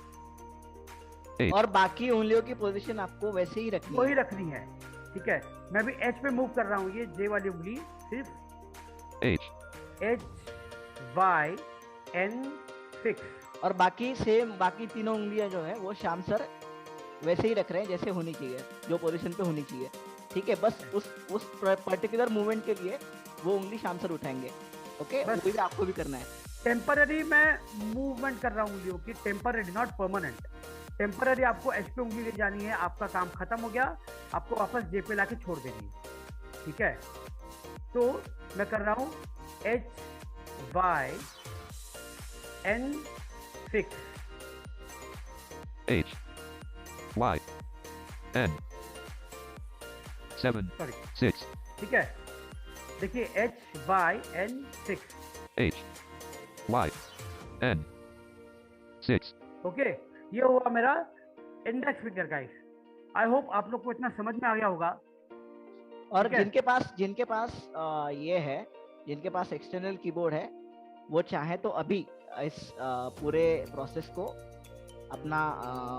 और बाकी उंगलियों की पोजीशन आपको वैसे ही रखनी वही है, रखनी है, ठीक है। मैं भी एच पे मूव कर रहा हूँ, ये जे वाली उंगली सिर्फ H वाई एन 6, और बाकी सेम, बाकी तीनों उंगलियां जो है वो श्याम सर वैसे ही रख रहे हैं जैसे होनी चाहिए, जो पोजीशन पे होनी चाहिए, ठीक है। बस उस पर्टिकुलर मूवमेंट के लिए वो उंगली श्याम सर उठाएंगे, ओके। वो भी आपको भी करना है। टेम्पररी मैं मूवमेंट कर रहा हूँ उंगलियों की, टेम्पररी नॉट परमानेंट। टेम्पररी आपको एच पे उंगली ले जानी है, आपका काम खत्म हो गया, आपको वापस जे पे लाके छोड़ देनी है, ठीक है। तो मैं कर रहा हूँ H Y N 6, H Y N 7 sorry 6 ठीक है। देखिए H Y N 6, H Y N 6. Okay. ये हुआ मेरा index finger guys. I hope आप लोग को इतना समझ में आ गया होगा। और ठीक है। जिनके पास ये है, जिनके पास एक्सटर्नल कीबोर्ड है, वो चाहे तो अभी इस पूरे प्रोसेस को अपना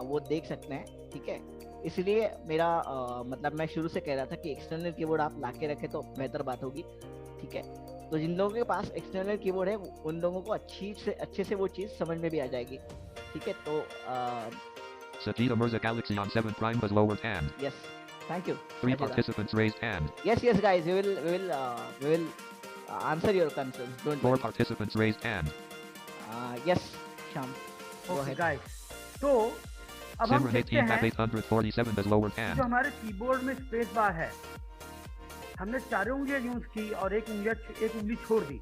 वो देख सकते हैं, ठीक है। इसलिए मेरा मतलब मैं शुरू से कह रहा था कि एक्सटर्नल कीबोर्ड आप लाके रखें तो बेहतर बात होगी, ठीक है। तो जिन लोगों के पास एक्सटर्नल कीबोर्ड है उन लोगों को अच्छे से वो चीज़ समझ में भी आ जाएगी, ठीक है। तो Sajida Mirza Galaxy on 7 Prime has lowered hand. Yes, thank you. 3 participants raised hand. Yes guys, we will answer your concerns, don't 4 worry. participants raised hand. Yes, Sham, go okay ahead. Guys, तो अब हम Simran देखते 18 हैं 847 has lowered जो hand. हमारे keyboard में space bar है, हमने चारों उंगलियां यूज की और एक उंगली छोड़ दी,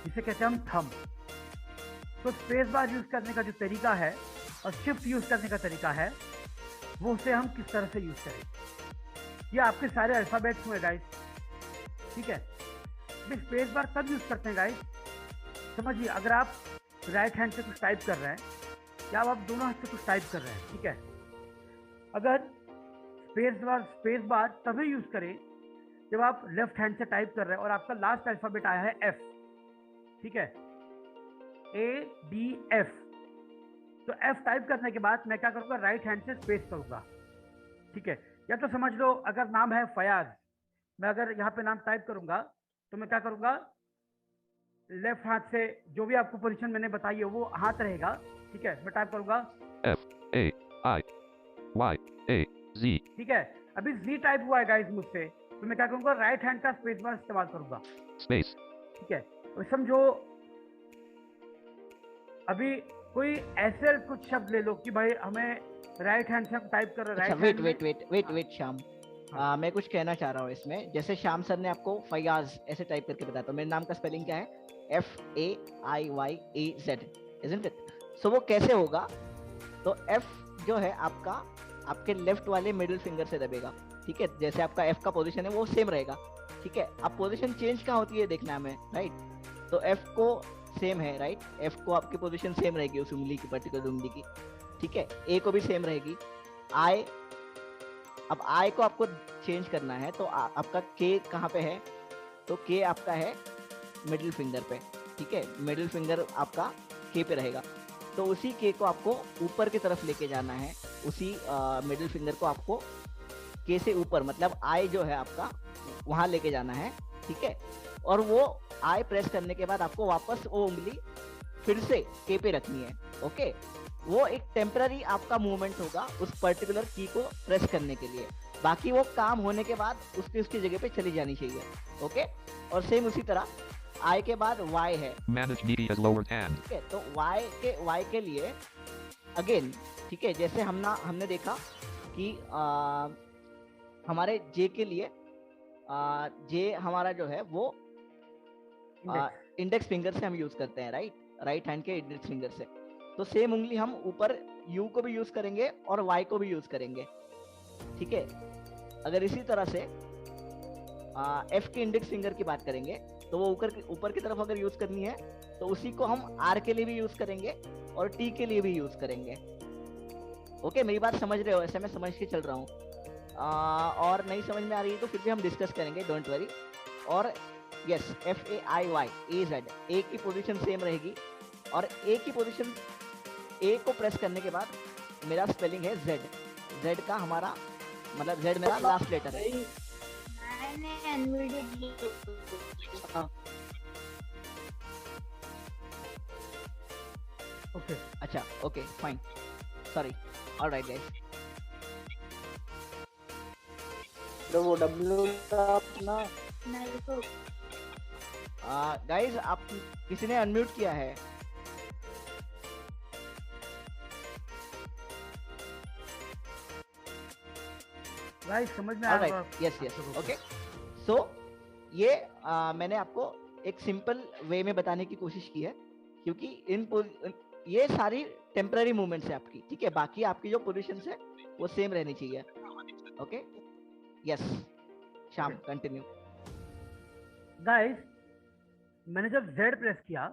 जिसे कहते हैं हम थंब। तो स्पेस बार यूज करने का जो तरीका है और शिफ्ट यूज करने का तरीका है, वो उसे हम किस तरह से यूज करें। ये आपके सारे अल्फाबेट्स हुए गाइस, ठीक है। स्पेस बार तब यूज करते हैं गाइस, समझिए, अगर आप राइट हैंड से कुछ टाइप कर रहे हैं या आप दोनों हाथ से कुछ टाइप कर रहे हैं, ठीक है। अगर स्पेस बार तभी यूज करें जब आप लेफ्ट हैंड से टाइप कर रहे हैं और आपका लास्ट अल्फाबेट आया है एफ, ठीक है, ADF। तो एफ टाइप करने के बाद मैं क्या करूंगा, राइट हैंड से स्पेस करूंगा, ठीक है। या तो समझ लो अगर नाम है फयाज, मैं अगर यहाँ पे नाम टाइप करूंगा तो मैं क्या करूंगा, लेफ्ट हाथ से जो भी आपको पोजीशन मैंने बताई है वो हाथ रहेगा, ठीक है। मैं टाइप करूंगा FAIYAZ, ठीक है। अभी जी टाइप हुआ है गाइस मुझसे, तो मैं क्या करूंगा, राइट हैंड का स्पेस बार इस्तेमाल करूंगा, space, ठीक है। तो समझो अभी कोई ऐसे कुछ शब्द ले लो कि भाई हमें राइट हैंड से हम टाइप कर रहे हैं। अच्छा वेट श्याम, मैं कुछ कहना चाह रहा हूँ इसमें। जैसे श्याम सर ने आपको फयाज ऐसे टाइप करके बताया, तो मेरे नाम का स्पेलिंग क्या है, FAIYAZ, isn't it? सो वो कैसे होगा, तो F जो है आपका आपके लेफ्ट वाले मिडिल फिंगर से दबेगा, ठीक है। जैसे आपका F का पोजीशन है वो सेम रहेगा, ठीक है। अब पोजीशन चेंज कहाँ होती है देखना है हमें, राइट। तो F को सेम है, राइट, F को आपकी पोजीशन सेम रहेगी उस उंगली की, पर्टिकुलर उंगली की, ठीक है। A को भी सेम रहेगी। I, अब I को आपको चेंज करना है, तो आपका K कहाँ पे है, तो K आपका है मिडिल फिंगर पे, ठीक है। मिडिल फिंगर आपका K पे रहेगा, तो उसी K को आपको ऊपर की तरफ लेके जाना है, उसी मिडिल फिंगर को आपको K से ऊपर, मतलब I जो है आपका वहाँ लेके जाना है, ठीक है। और वो I प्रेस करने के बाद आपको वापस वो उंगली फिर से K पे रखनी है, ओके। वो एक टेम्पररी आपका मूवमेंट होगा उस पर्टिकुलर की को प्रेस करने के लिए, बाकी वो काम होने के बाद उसकी जगह पे चली जानी चाहिए, ओके। और सेम उसी तरह I के बाद Y है, manage media as lower hand, ठीक है। तो Y के लिए अगेन, ठीक है, जैसे हमने देखा कि हमारे J के लिए J हमारा जो है वो इंडेक्स फिंगर से हम यूज करते हैं, राइट हैंड के इंडेक्स फिंगर से। तो सेम उंगली हम ऊपर U को भी यूज करेंगे और Y को भी यूज करेंगे, ठीक है। अगर इसी तरह से F के इंडेक्स फिंगर की बात करेंगे, तो वो ऊपर की तरफ अगर यूज करनी है तो उसी को हम R के लिए भी यूज करेंगे और T के लिए भी यूज करेंगे, ओके। मेरी बात समझ रहे हो, ऐसे मैं समझ के चल रहा हूँ। और नहीं समझ में आ रही है तो फिर भी हम डिस्कस करेंगे, डोंट वरी। और यस, FAIYAZ, A की पोजीशन सेम रहेगी, और A की पोजीशन, A को प्रेस करने के बाद मेरा स्पेलिंग है Z का हमारा मतलब Z मेरा लास्ट लेटर है। ओके, अच्छा, okay, fine, sorry, alright guys. तो वो W का अपना गाइस, आप किसी ने अनम्यूट किया है? गाइस समझ में आ रहा है? Yes, okay. सो ये मैंने आपको एक सिंपल वे में बताने की कोशिश की है, क्योंकि ये सारी टेम्पररी मूवमेंट्स है आपकी, ठीक है। बाकी आपकी जो पोजीशंस है वो सेम रहनी चाहिए, okay. Yes Shyam, continue. Guys, मैंने जब Z प्रेस किया,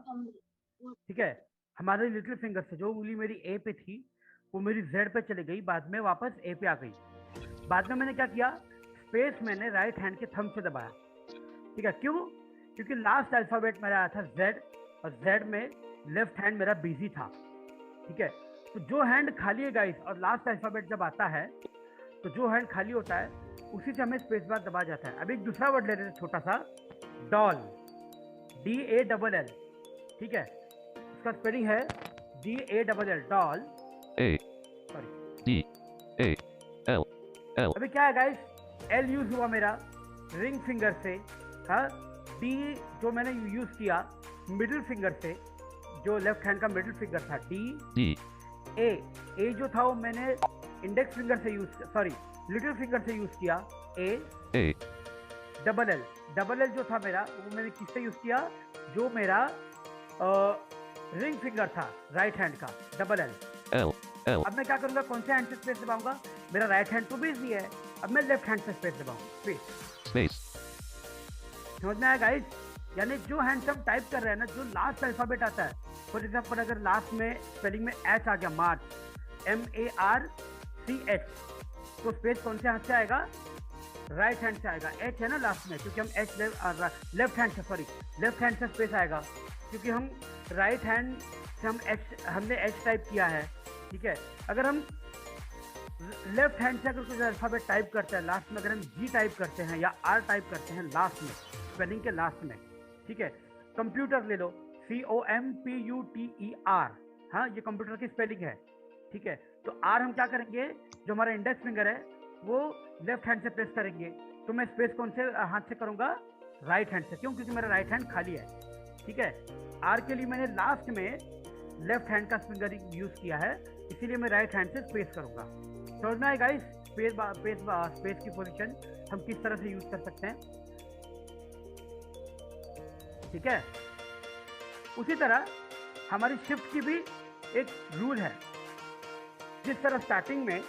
ठीक है, हमारे लिटिल फिंगर से जो उंगली मेरी A पे थी वो मेरी Z पे चली गई, बाद में वापस A पे आ गई। बाद में मैंने क्या किया, स्पेस मैंने राइट हैंड के थंब से दबाया, ठीक है। क्यों? क्योंकि लास्ट अल्फाबेट मेरा आया था Z, और Z में लेफ्ट हैंड मेरा बिजी था, ठीक है। तो जो हैंड खाली है गाइस, और लास्ट अल्फाबेट जब आता है तो जो हैंड खाली होता है उसी से हमें स्पेस बार दबा जाता है। अब एक दूसरा वर्ड ले रहे थे, छोटा सा, डॉल, DALL, ठीक है। उसका स्पेलिंग है DALL, डॉल, DALL। अभी क्या है गाइस, L यूज हुआ मेरा रिंग फिंगर से, हाँ। D जो मैंने यूज किया मिडिल फिंगर से, जो लेफ्ट हैंड का मिडिल फिंगर था, D। A जो था वो मैंने इंडेक्स फिंगर से लिटिल फिंगर से यूज किया, A। डबल एल जो था मेरा वो मैंने किससे यूज किया, जो मेरा रिंग फिंगर था राइट हैंड का, डबल एल। अब मैं क्या करूंगा, कौन से हैंड से स्पेस दबाऊंगा, मेरा राइट हैंड तो बिजी है, अब मैं लेफ्ट हैंड से स्पेस दबाऊंगा, स्पेस। समझ में आया गाइस? यानी जो हैंड से हम टाइप कर रहे हैं ना, जो लास्ट अल्फाबेट आता है, फॉर एग्जाम्पल अगर लास्ट में स्पेलिंग में H आ गया, मार्च, MARCH, तो स्पेस कौन से हाथ से आएगा? राइट हैंड से आएगा। एच है ना लास्ट में, क्योंकि हम एच लेफ्ट हैंड से, सॉरी लेफ्ट हैंड से स्पेस आएगा, क्योंकि हम राइट हैंड से हमने एच टाइप किया है, ठीक है। अगर हम लेफ्ट हैंड से अगर कुछ अल्फाबेट टाइप करते हैं लास्ट में, अगर हम जी टाइप करते हैं या आर टाइप करते हैं लास्ट में, स्पेलिंग के लास्ट में, ठीक है। कंप्यूटर ले लो, COMPUTER, हाँ ये कंप्यूटर की स्पेलिंग है, ठीक है। तो आर हम क्या करेंगे, जो हमारा इंडेक्स फिंगर है वो लेफ्ट हैंड से प्रेस करेंगे, तो मैं स्पेस कौन से हाथ से करूंगा? राइट हैंड से। क्यों? क्योंकि मेरा राइट हैंड खाली है, ठीक है। आर के लिए मैंने लास्ट में लेफ्ट हैंड का फिंगरिंग यूज किया है, इसीलिए मैं राइट हैंड से स्पेस करूंगा। समझ में आए गाइस? स्पेस की पोजीशन हम किस तरह से यूज कर सकते हैं, ठीक है। उसी तरह हमारी शिफ्ट की भी एक रूल है। जिस तरह स्टार्टिंग में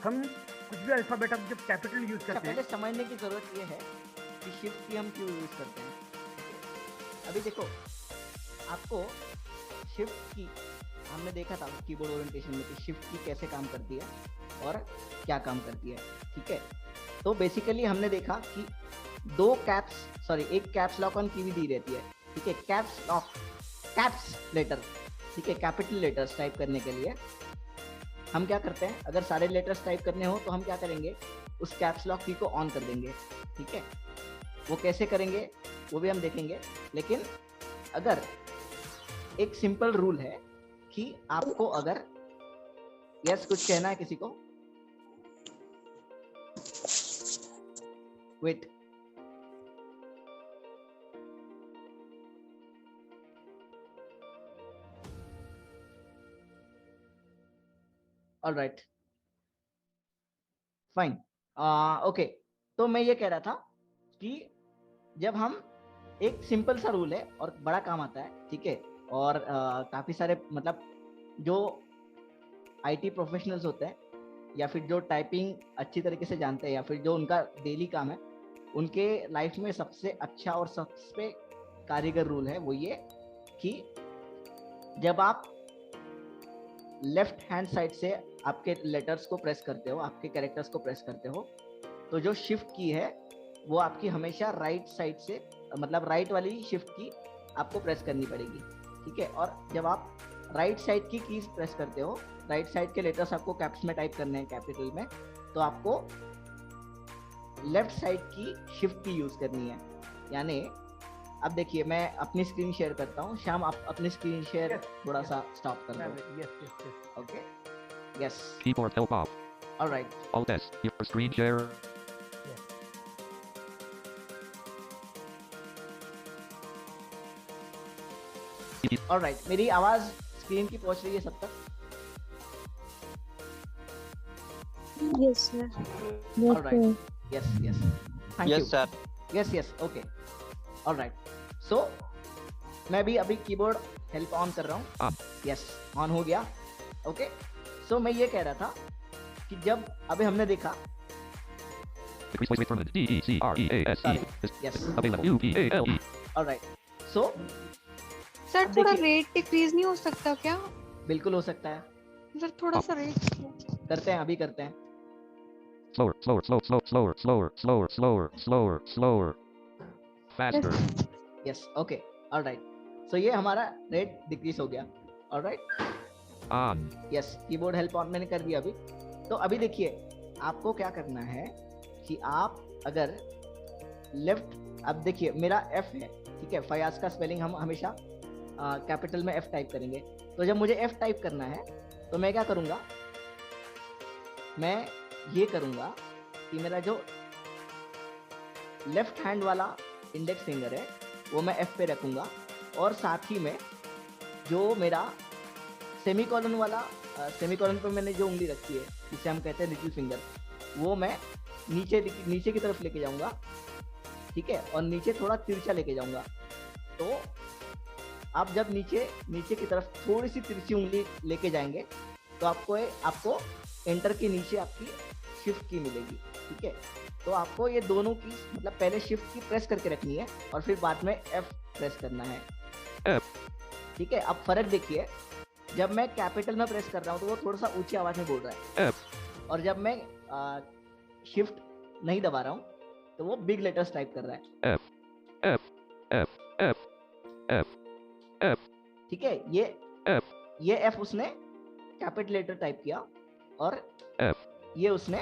हम कुछ भी अल्फाबेट हम जब कैपिटल यूज करते हैं, पहले समझने की जरूरत ये है कि शिफ्ट की हम क्यों यूज करते हैं। अभी देखो, आपको शिफ्ट की हमने देखा था कीबोर्ड ओरिएंटेशन में कि शिफ्ट की कैसे काम करती है और क्या काम करती है, ठीक है। तो बेसिकली हमने देखा कि एक कैप्स लॉक ऑन की भी दी रहती है, ठीक है। कैप्स लॉक, कैप्स लेटर, ठीक है, कैपिटल लेटर्स टाइप करने के लिए हम क्या करते हैं, अगर सारे लेटर्स टाइप करने हो तो हम क्या करेंगे, उस कैप्स लॉक की को ऑन कर देंगे, ठीक है। वो कैसे करेंगे वो भी हम देखेंगे, लेकिन अगर एक सिंपल रूल है कि आपको अगर यस कुछ कहना है किसी को, wait, all right, fine, okay. तो मैं ये कह रहा था कि जब हम एक सिंपल सा रूल है और बड़ा काम आता है, ठीक है, और काफ़ी सारे मतलब जो आईटी प्रोफेशनल्स होते हैं या फिर जो टाइपिंग अच्छी तरीके से जानते हैं या फिर जो उनका डेली काम है, उनके लाइफ में सबसे अच्छा और सबसे कारीगर रूल है वो ये कि जब आप लेफ्ट हैंड साइड से आपके लेटर्स को प्रेस करते हो, आपके कैरेक्टर्स को प्रेस करते हो, तो जो शिफ्ट की है वो आपकी हमेशा राइट साइड से, मतलब राइट वाली शिफ्ट की आपको प्रेस करनी पड़ेगी, ठीक है। और जब आप राइट साइड की कीज प्रेस करते हो, राइट साइड के लेटर्स आपको कैप्स में टाइप करने हैं कैपिटल में, तो आपको लेफ्ट साइड की शिफ्ट की यूज करनी है। यानी अब देखिए, मैं अपनी स्क्रीन शेयर करता हूँ। श्याम, आप अपनी स्क्रीन शेयर थोड़ा सा स्टॉप कर दो। Okay, yes, Keyboard help off. Alright, Alt S. Your screen share. Alright, मेरी आवाज स्क्रीन की पहुंच रही है सब तक? Yes, sir. All right, yes yes, thank you Yes, sir. Yes yes, okay, all right. So मैं भी अभी कीबोर्ड हेल्प ऑन कर रहा हूँ। यस, ऑन हो गया। ओके, सो मैं ये कह रहा था कि जब अभी हमने देखा Decrease voice rate permanent. DECREASE. Yes. Available. UPALE. Alright, so sir थोड़ा रेट डिक्रीज नहीं हो सकता क्या? बिल्कुल हो सकता है सर, थोड़ा सा रेट करते हैं, अभी करते हैं। Slower, slower, slower, slower. Faster. Yes, okay, all right. So ये हमारा रेट डिक्रीज हो गया। All right, On. Yes, keyboard help on मैंने कर दिया अभी। तो अभी देखिए, आपको क्या करना है कि आप अगर लेफ्ट, अब देखिए मेरा एफ है, ठीक है, फयाज का स्पेलिंग हम हमेशा कैपिटल में एफ टाइप करेंगे। तो जब मुझे एफ टाइप करना है तो मैं क्या करूँगा, मैं ये करूँगा कि मेरा जो लेफ्ट हैंड वाला इंडेक्स फिंगर है वो मैं एफ पे रखूँगा, और साथ ही में जो मेरा सेमीकोलन वाला, सेमीकोलन पे मैंने जो उंगली रखी है जिसे हम कहते हैं लिटिल फिंगर, वो मैं नीचे की तरफ लेके जाऊंगा, ठीक है, और नीचे थोड़ा तिरछा लेके जाऊंगा। तो आप जब नीचे की तरफ थोड़ी सी तिरछी उंगली लेके जाएंगे तो आपको एंटर के नीचे आपकी शिफ्ट की मिलेगी, ठीक है। तो आपको ये दोनों की, मतलब पहले शिफ्ट की प्रेस करके रखनी है और फिर बाद में एफ प्रेस करना है, ठीक है। अब फर्क देखिए, जब मैं कैपिटल में प्रेस कर रहा हूँ तो वो थोड़ा सा ऊंची आवाज में बोल रहा है, और जब मैं शिफ्ट नहीं दबा रहा हूँ तो वो बिग लेटर्स टाइप कर रहा है। F F F F F F ठीक है, ये F F उसने कैपिटल लेटर टाइप किया और F ये उसने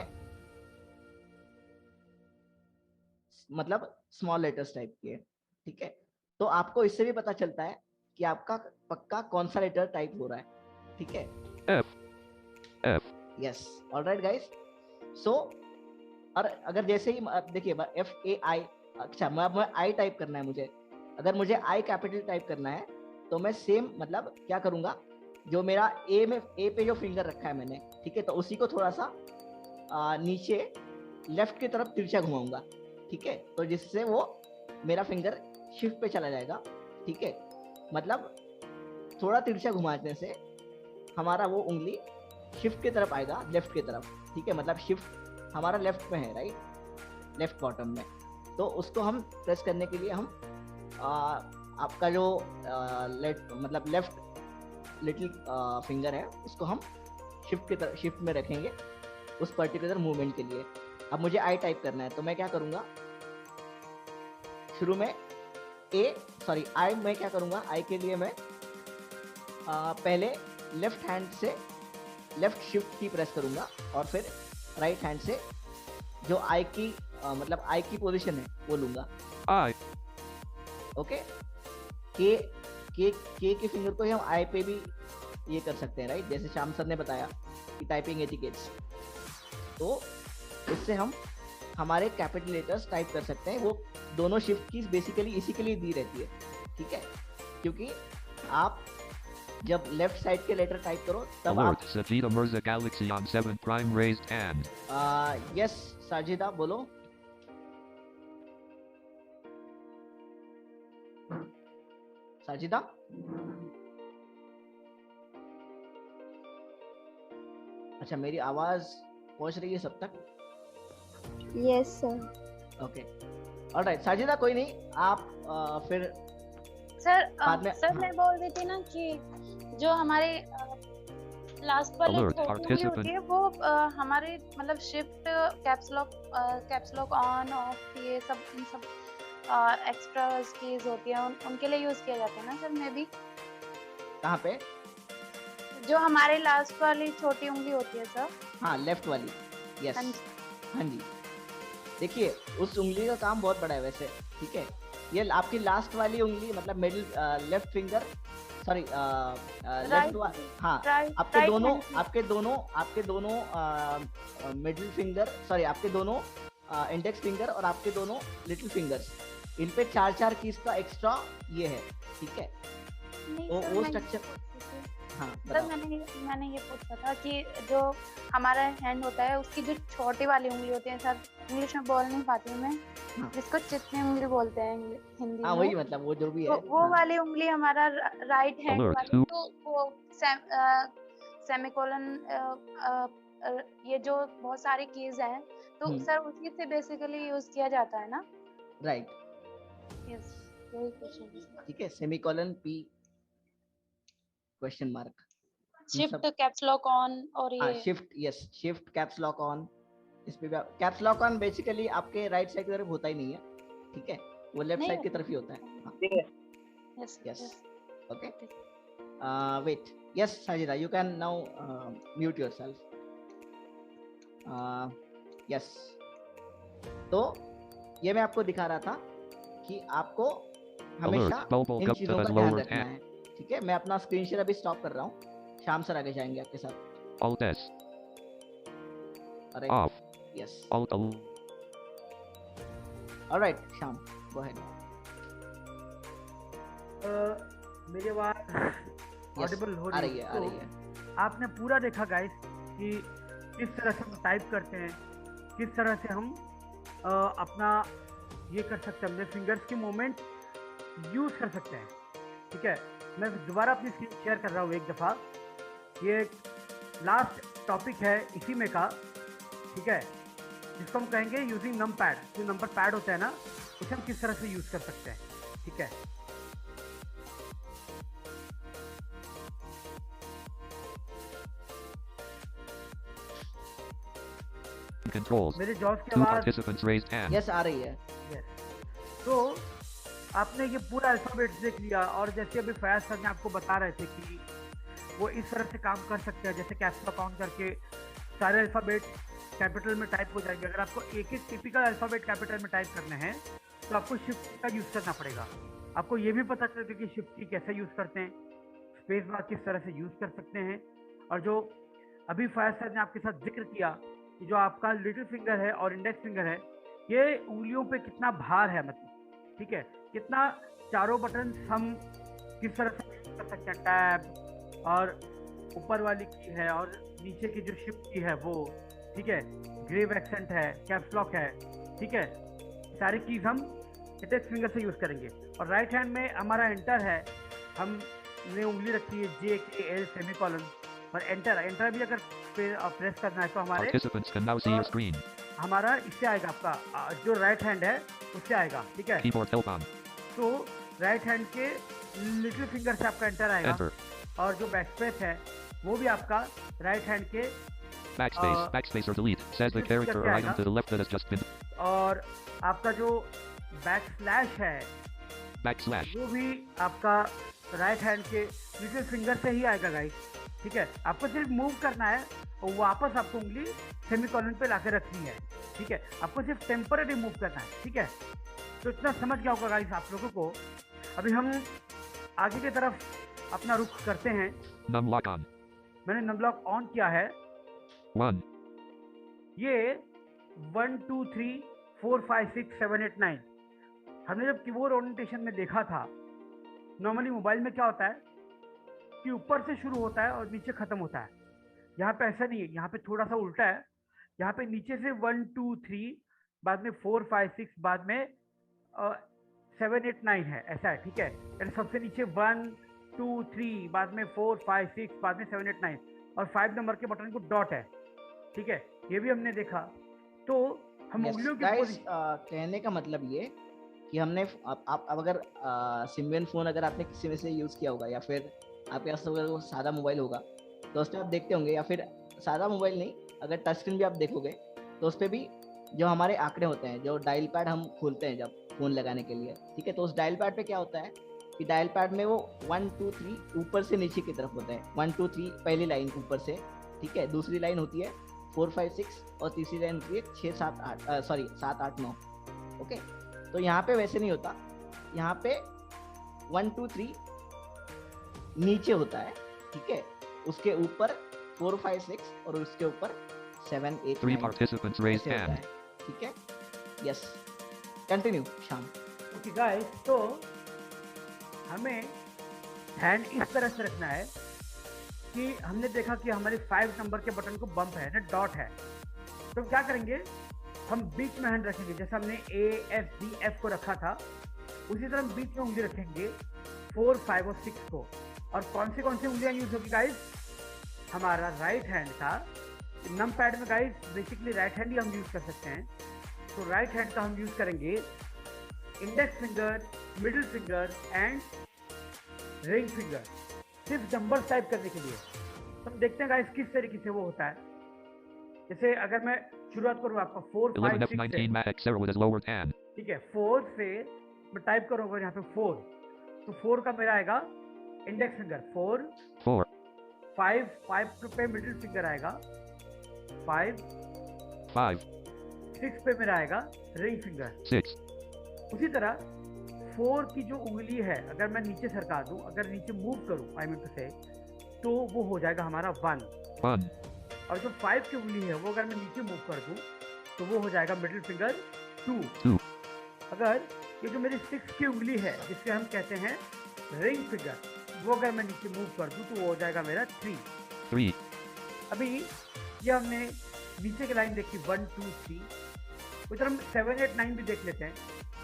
मतलब स्मॉल लेटर्स टाइप किए। ठीक है, तो आपको इससे भी पता चलता है कि आपका पक्का कौन सा लेटर टाइप हो रहा है। ठीक है, F F yes, all right guys. So और अगर जैसे ही देखिए FAI, अच्छा मैं आई टाइप करना है मुझे, अगर मुझे आई कैपिटल टाइप करना है तो मैं सेम मतलब क्या करूंगा, जो मेरा ए पे जो फिंगर रखा है मैंने, ठीक है, तो उसी को थोड़ा सा नीचे लेफ्ट की तरफ तिरछा घुमाऊंगा। ठीक है, तो जिससे वो मेरा फिंगर शिफ्ट पे चला जाएगा। ठीक है, मतलब थोड़ा तिरछा घुमाने से हमारा वो उंगली शिफ्ट की तरफ आएगा, लेफ्ट की तरफ। ठीक है, मतलब शिफ्ट हमारा लेफ्ट में है, राइट, लेफ्ट बॉटम में। तो उसको हम प्रेस करने के लिए हम आपका जो मतलब लेफ्ट लिटिल फिंगर है उसको हम शिफ्ट में रखेंगे उस पर्टिकुलर मूवमेंट के लिए। अब मुझे आई टाइप करना है तो मैं क्या करूँगा, शुरू में आई मैं क्या करूँगा, आई के लिए मैं पहले लेफ्ट हैंड से लेफ्ट शिफ्ट की प्रेस करूँगा और फिर राइट हैंड से जो आई की मतलब आई की पोजीशन है वो लूँगा। I ओके, के के फिंगर को ही हम आई पे भी ये कर सकते हैं, राइट, जैसे श्याम सर ने बताया कि टाइपिंग एटिकेट्स, तो इससे हम हमारे कैपिटल लेटर्स टाइप कर सकते हैं। वो दोनों शिफ्ट कीज बेसिकली इसी के लिए दी रहती है। ठीक है, क्योंकि आप जब लेफ्ट साइड के लेटर टाइप करो तब आप alert Sajida Mirza Galaxy on 7 Prime raised hand. Yes Sajida बोलो। साजिदा अच्छा, मेरी आवाज पहुंच रही है सब तक? Yes sir. Okay, alright Sajida, कोई नहीं, आप फिर सर बाद में सर मैं बोल रही थी ना कि जो हमारे लास्ट वाले Alert, छोटी उंगली participant. होती है वो हमारे मतलब shift caps lock on off ये सब इन सब एक्स्ट्रा कीज होती है उनके लिए यूज किया जाता है ना सर। मे बी कहाँ पे? जो हमारे लास्ट वाली छोटी उंगली होती है सर। हाँ, लेफ्ट वाली, यस, हाँ जी। हाँ जी। देखिए उस उंगली का काम बहुत बड़ा है वैसे। ठीक है, ये आपकी लास्ट वाली उंगली मतलब middle left finger, sorry left, हाँ, आपके दोनों मिडिल फिंगर, सॉरी आपके दोनों इंडेक्स फिंगर और आपके दोनों लिटिल फिंगर्स, इन पे 4 कीज का एक्स्ट्रा ये है। ठीक है, तो वो स्ट्रक्चर, हाँ सर मैंने ये पूछा था कि जो हमारा हैंड होता है उसकी जो छोटी वाली उंगली होती है सर, इंग्लिश में बोल नहीं पाती हूँ मैं, जिसको चितनी उंगली बोलते हैं हिंदी हाँ में। वही मतलब वो जो भी है, वो वाली उंगली हमारा राइट हैंड Alert, वाली, तो वो सेमीकोलन ये जो बहुत सारे कीज हैं तो सर उसी से बेसिकली यूज किया जाता है ना? राइट, यस, यही क्वेश्चन है। ठीक है, semicolon P question mark, shift caps lock on और हाँ ये shift, yes, shift caps lock on, इस पे भी कैप्स लॉक ऑन बेसिकली आपके राइट साइड की तरफ होता ही नहीं है। ठीक है, वो लेफ्ट साइड की तरफ ही होता है। Yes yes, okay, wait, yes Sajida, you can now mute yourself. Yes, तो ये मैं आपको दिखा रहा था कि आपको हमेशा bubble इन cup चीजों to का the ध्यान lower रखना है। ठीक है, मैं अपना स्क्रीन शेयर अभी स्टॉप कर रहा हूँ, शाम सर आगे जाएंगे आपके साथ। Alt S अरे off yes, Alt L alright शाम, गो अहेड। मेरी आवाज ऑडिबल हो आ रही है, आ तो रही है। आपने पूरा देखा गाइस कि किस तरह से हम टाइप करते हैं, किस तरह से हम अपना ये कर सकते हैं, अपने फिंगर्स की मूवमेंट यूज कर सकते हैं। ठीक है, मैं दोबारा अपनी स्क्रीन शेयर कर रहा हूँ एक दफ़ा। ये लास्ट टॉपिक है इसी में का, ठीक है, जिसको हम कहेंगे यूजिंग नम पैड। जो नंबर पैड होता है ना, उसे हम किस तरह से यूज कर सकते हैं। ठीक है, Controls. मेरे जॉस की Two आवाज participants raised hand. यस आ रही है। तो आपने ये पूरा अल्फाबेट देख लिया और जैसे अभी फयाज सर ने आपको बता रहे थे कि वो इस तरह से काम कर सकते हैं, जैसे कैप्स लॉक ऑन करके सारे अल्फाबेट कैपिटल में टाइप हो जाएंगे। अगर आपको एक एक टिपिकल अल्फाबेट कैपिटल में टाइप करने हैं तो आपको शिफ्ट का यूज़ करना पड़ेगा। आपको ये भी पता चलता है कि शिफ्ट की कैसे यूज़ करते हैं, स्पेस बार किस तरह से यूज़ कर सकते हैं, और जो अभी फयाज सर ने आपके साथ जिक्र किया कि जो आपका लिटिल फिंगर है और इंडेक्स फिंगर है, ये उंगलियों पे कितना भार है, मतलब ठीक है, कितना चारों बटन हम किस तरह से यूज कर सकते हैं। टैब और ऊपर वाली की है और नीचे की जो शिफ्ट की है वो, ठीक है, ग्रेव एक्सेंट है, कैप्स लॉक है, ठीक है, सारी चीज़ हम इंडेक्स फिंगर से यूज़ करेंगे। और राइट हैंड में हमारा एंटर है, हमने उंगली रखी है JKL सेमीकोलन और एंटर भी अगर प्रेस करना है तो हमारे Participants can now see your screen. हमारा इससे आएगा, आपका जो राइट हैंड है उससे आएगा, ठीक है। Keyboard help on. तो राइट हैंड के लिटिल फिंगर से आपका एंटर आएगा Enter. और जो बैक स्पेस है वो भी आपका राइट हैंड के Backspace or delete says the character or item to the left that has just been. और आपका जो बैक स्लैश है Backslash. वो भी आपका राइट हैंड के लिटिल फिंगर से ही आएगा गाइस, ठीक है। आपको सिर्फ मूव करना है और वापस आपको उंगली सेमीकोलन पे लाके रखनी है, ठीक है। आपको सिर्फ टेम्पररी मूव करना है, ठीक है। तो इतना समझ गया होगा गाइस आप लोगों को। अभी हम आगे की तरफ अपना रुख करते हैं। Numlock on. मैंने नमलॉक ऑन किया है। 1. ये 1 2 3 4 5 6 7 8 9 हमने जब कीबोर्ड ओरिएंटेशन में देखा था, नॉर्मली मोबाइल में क्या होता है कि ऊपर से शुरू होता है और नीचे खत्म होता है। यहाँ पे ऐसा नहीं है, यहाँ पे थोड़ा सा उल्टा है। यहाँ पे नीचे से 1 2 3 बाद में 4 5 6 बाद में 7 8 9 है, ऐसा है, ठीक है। यानी सबसे नीचे 1 2 3 बाद में 4 5 6 बाद में 7 8 9 और 5 नंबर के बटन को डॉट है, ठीक है। ये भी हमने देखा। तो हम उंगलियों की कहने का मतलब ये कि हमने आप अगर सिमवियन फोन अगर आपने किसी में से यूज़ किया होगा या फिर आपके पास अगर वो सादा मोबाइल होगा तो उस पर आप देखते होंगे, या फिर सादा मोबाइल नहीं, अगर टच स्क्रीन भी आप देखोगे तो उस पर भी जो हमारे आंकड़े होते हैं, जो डायल पैड हम खोलते हैं जब फ़ोन लगाने के लिए, ठीक है, तो उस डायल पैड पे क्या होता है कि डायल पैड में वो 1 2 3 ऊपर से नीचे की तरफ होता है। 1 2 3 पहली लाइन ऊपर से, ठीक है, दूसरी लाइन होती है 4 5 6 और तीसरी लाइन होती है 6 7 8 सॉरी 7 8 9, ओके। तो यहाँ पे वैसे नहीं होता, यहाँ पे 1 2 3 नीचे होता है, ठीक है, उसके ऊपर 4 5 6 और उसके ऊपर 7 8 3 9 participants raised ऐसे होता hand. है, ठीक है। यस, कंटिन्यू शाम। ओके गाइस, तो हमें हैंड इस तरह से रखना है कि हमने देखा कि हमारे 5 नंबर के बटन को बम्प है ना, डॉट है। तो क्या करेंगे, हम बीच में हैंड रखेंगे, जैसे हमने AFDF को रखा था उसी तरह हम बीच में उंगली रखेंगे 4 5 और 6 को। और कौन सी उंगलियां यूज होगी गाइस, हमारा राइट हैंड का नम पैड में गाइस बेसिकली राइट हैंड ही हम यूज कर सकते हैं। तो राइट हैंड का हम यूज करेंगे index finger, middle finger and ring finger, सिर्फ नंबर टाइप करने के लिए। तो हम देखते हैं गाइस किस तरीके से वो होता है। जैसे अगर मैं शुरुआत करूँ आपका 4 5 6 11F19 Max Zero with his lowered hand. ठीक है, 4 से मैं टाइप करूँगा यहाँ पे 4, तो 4 का मेरा आएगा इंडेक्स फिंगर 4 5 पे मिडिल फिंगर आएगा 5 6 पे मेरा आएगा रिंग फिंगर 6. उसी तरह 4 की जो उंगली है अगर मैं नीचे सरका दूं, अगर नीचे मूव करूं आई मीन टू से, तो वो हो जाएगा हमारा 1। और जो 5 की उंगली है वो अगर मैं नीचे मूव कर दूं तो वो हो जाएगा मिडिल फिंगर 2। अगर ये जो मेरी 6 की उंगली है जिससे हम कहते हैं रिंग फिंगर, वो अगर मैं नीचे मूव कर दूं तो वो हो जाएगा मेरा 3। अभी ये हमने नीचे की लाइन देखी 1 2 3, उधर हम 7 8 9 भी देख लेते हैं।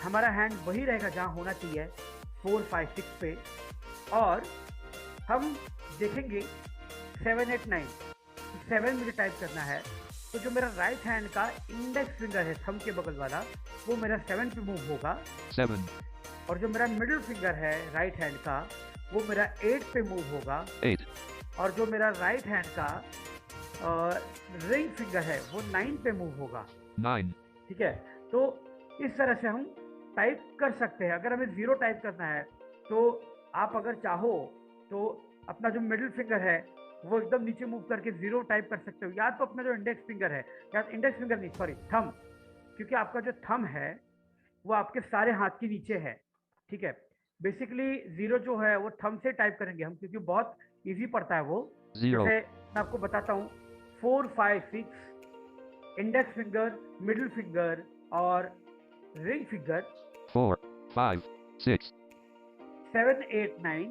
हमारा हैंड वही रहेगा जहाँ होना चाहिए 4 5 6 पे, और हम देखेंगे 7 8 9 7 मुझे टाइप करना है, तो जो मेरा राइट हैंड का इंडेक्स फिंगर है थंब के बगल वाला, वो मेरा 7 पे मूव होगा 7. और जो मेरा मिडिल फिंगर है राइट हैंड का वो मेरा 8 पे मूव होगा 8. और जो मेरा राइट हैंड का रिंग फिंगर है वो 9 पे मूव होगा। 9. ठीक है, तो इस तरह से हम टाइप कर सकते हैं। अगर हमें 0 टाइप करना है तो आप अगर चाहो तो अपना जो मिडिल फिंगर है वो एकदम नीचे मूव करके 0 टाइप कर सकते हो, या तो अपना जो इंडेक्स फिंगर है, या इंडेक्स फिंगर नहीं सॉरी थंब, क्योंकि आपका जो थंब है वो आपके सारे हाथ के नीचे है। ठीक है, बेसिकली 0 जो है वो थंब से टाइप करेंगे हम, क्योंकि बहुत इजी पड़ता है वो। 0. जैसे मैं आपको बताता हूँ 4 5 6 इंडेक्स फिंगर, मिडिल फिंगर और रिंग फिंगर। 4 5 6 7 8 9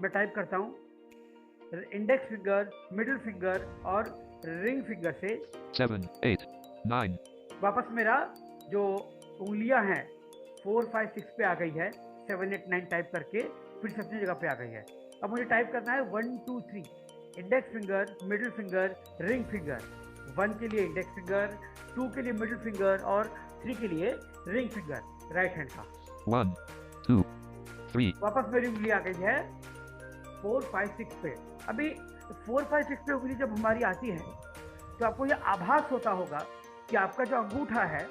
मैं टाइप करता हूँ इंडेक्स फिंगर, मिडिल फिंगर और रिंग फिंगर से। 7 8 9. वापस मेरा जो उंगलियां हैं 4 5 6 पे आ गई है, 7 8 9 टाइप करके फिर से अपनी जगह पे आ गई है। अब मुझे टाइप करना है 1 2 3 index finger, middle finger, ring finger. 1 के लिए इंडेक्स फिंगर, 2 के लिए मिडिल फिंगर और 3 के लिए रिंग फिंगर राइट हैंड का। 1 2 3. वापस मेरी उंगली आ गई है 4 5 6 पे। अभी 4 5 6 पे उंगली जब हमारी आती है तो आपको यह आभास होता होगा कि आपका जो अंगूठा है,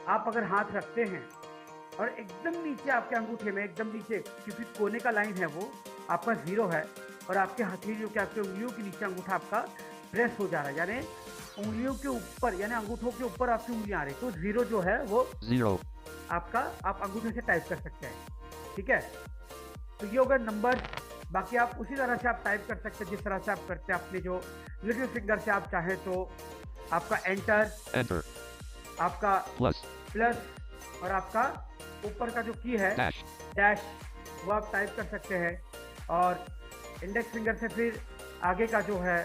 आप अगर हाथ रखते हैं और एकदम नीचे आपके अंगूठे में, एकदम नीचे, क्योंकि कोने का लाइन है वो आपका 0 है, और आपके हथेलियों के, आपके उंगलियों के नीचे अंगूठा आपका प्रेस हो जा रहा है, यानी उंगलियों के ऊपर, यानी अंगूठों के ऊपर आपकी उंगलियां आ रही, तो 0 जो है वो 0 आपका, आप अंगूठे से टाइप कर सकते हैं। ठीक है, तो ये होगा नंबर। बाकी आप उसी तरह से आप टाइप कर सकते हैं जिस तरह से आप करते हैं अपने जो लिटिल फिंगर से। आप चाहें तो आपका एंटर, आपका प्लस और आपका ऊपर का जो की है डैश, वो आप टाइप कर सकते हैं। और इंडेक्स फिंगर से फिर आगे का जो है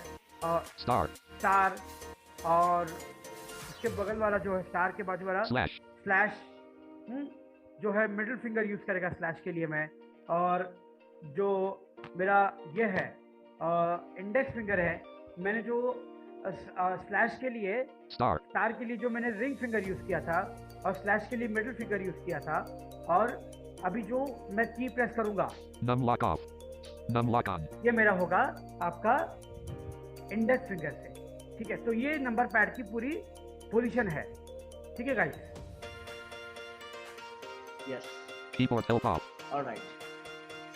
स्टार, और उसके बगल वाला जो है स्टार के बाजू वाला स्लैश जो है मिडिल फिंगर यूज करेगा स्लैश के लिए मैं। और जो मेरा ये है इंडेक्स फिंगर है, मैंने जो स्लैश के लिए, स्टार के लिए जो मैंने रिंग फिंगर यूज किया था, और स्लैश के लिए मिडिल फिंगर यूज किया था। और अभी जो मैं की प्रेस करूंगा num lock off, num lock on. ये मेरा होगा आपका इंडेक्स फिंगर से। ठीक है, तो ये नंबर पैड की पूरी पोजीशन है। ठीक है guys? Yes, Keyboard help off. Alright.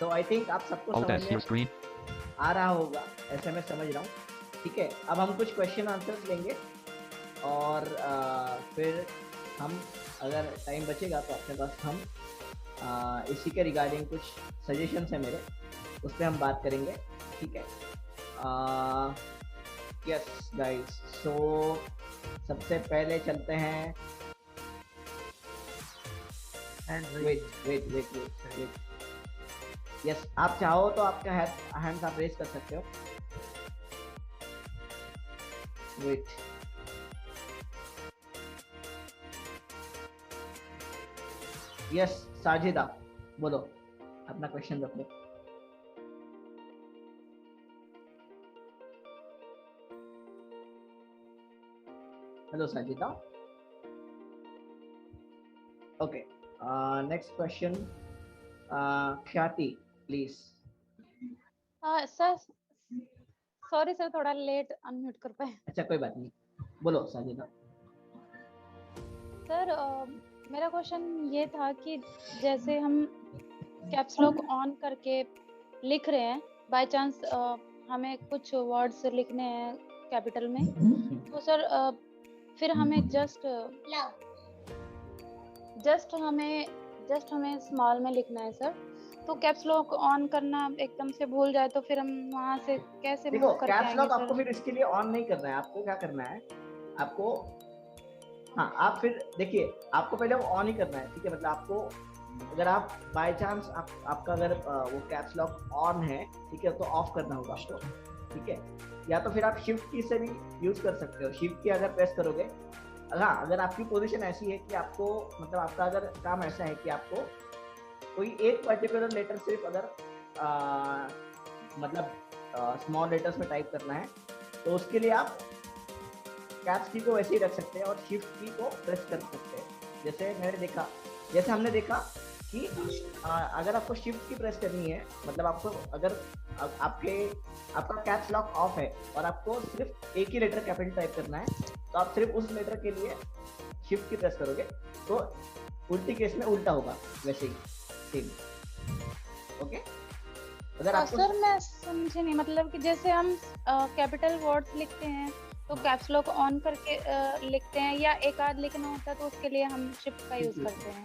तो आई थिंक आप सबको Alt S समझ your में screen. आ रहा होगा, ऐसे मैं समझ रहा हूँ। ठीक है, अब हम कुछ क्वेश्चन आंसर्स लेंगे, और फिर हम अगर टाइम बचेगा तो अपने पास हम इसी के रिगार्डिंग कुछ सजेशंस है मेरे, उस पर हम बात करेंगे। ठीक है, यस गाइस, सो सबसे पहले चलते हैं। वेट, यस, आप चाहो तो आपका हैंड्स आप रेज कर सकते हो। वेट, यस साजिदा, बोलो अपना क्वेश्चन रखो। Hello Sajida. Okay, next question ख्याति प्लीज। सर सॉरी सर, थोड़ा लेट अनम्यूट कर पाए। अच्छा कोई बात नहीं, बोलो साजिदा। सर मेरा क्वेश्चन ये था कि जैसे हम कैप्स लॉक ऑन करके लिख रहे हैं, बाय चांस हमें कुछ वर्ड्स लिखने हैं कैपिटल में, तो सर फिर हमें जस्ट हमें स्मॉल में लिखना है सर। तो कैप्स लॉक ऑन करना एकदम से भूल जाए तो फिर हम वहां से कैसे देखो, मूव करके कैप्स लॉक आएंगे आपको सर? फिर इसके लिए ऑन नहीं करना है। आपको क्या करना है, आपको, हाँ आप फिर देखिए, आपको पहले वो ऑन ही करना है। ठीक है, मतलब आपको अगर आप बाय चांस आपका अगर वो कैप्स लॉक ऑन है, ठीक है, तो ऑफ करना होगा आपको। ठीक है, या तो फिर आप शिफ्ट की से भी यूज कर सकते हो। शिफ्ट की अगर प्रेस करोगे, हाँ अगर आपकी पोजीशन ऐसी है कि आपको, मतलब आपका अगर काम ऐसा है कि आपको कोई एक पर्टिकुलर लेटर सिर्फ अगर मतलब स्मॉल लेटर्स में टाइप करना है, तो उसके लिए आप कैप्स की को वैसे ही रख सकते हैं और शिफ्ट की को प्रेस कर सकते हैं। जैसे हमने देखा कि अगर आपको शिफ्ट की प्रेस करनी है, मतलब आपको अगर अब आपका कैप्स लॉक ऑफ है और आपको सिर्फ एक ही लेटर कैपिटल टाइप करना है, तो आप सिर्फ उस लेटर के लिए शिफ्ट की प्रेस करोगे तो उल्टी केस में उल्टा होगा, वैसे ही सेम। ओके, अगर आपको सर मैं समझे नहीं, मतलब कि जैसे हम कैपिटल वर्ड्स लिखते हैं तो कैप्स लॉक ऑन करके लिखते हैं, या एक आध लिखना होता है तो उसके लिए हम शिफ्ट का यूज करते हैं।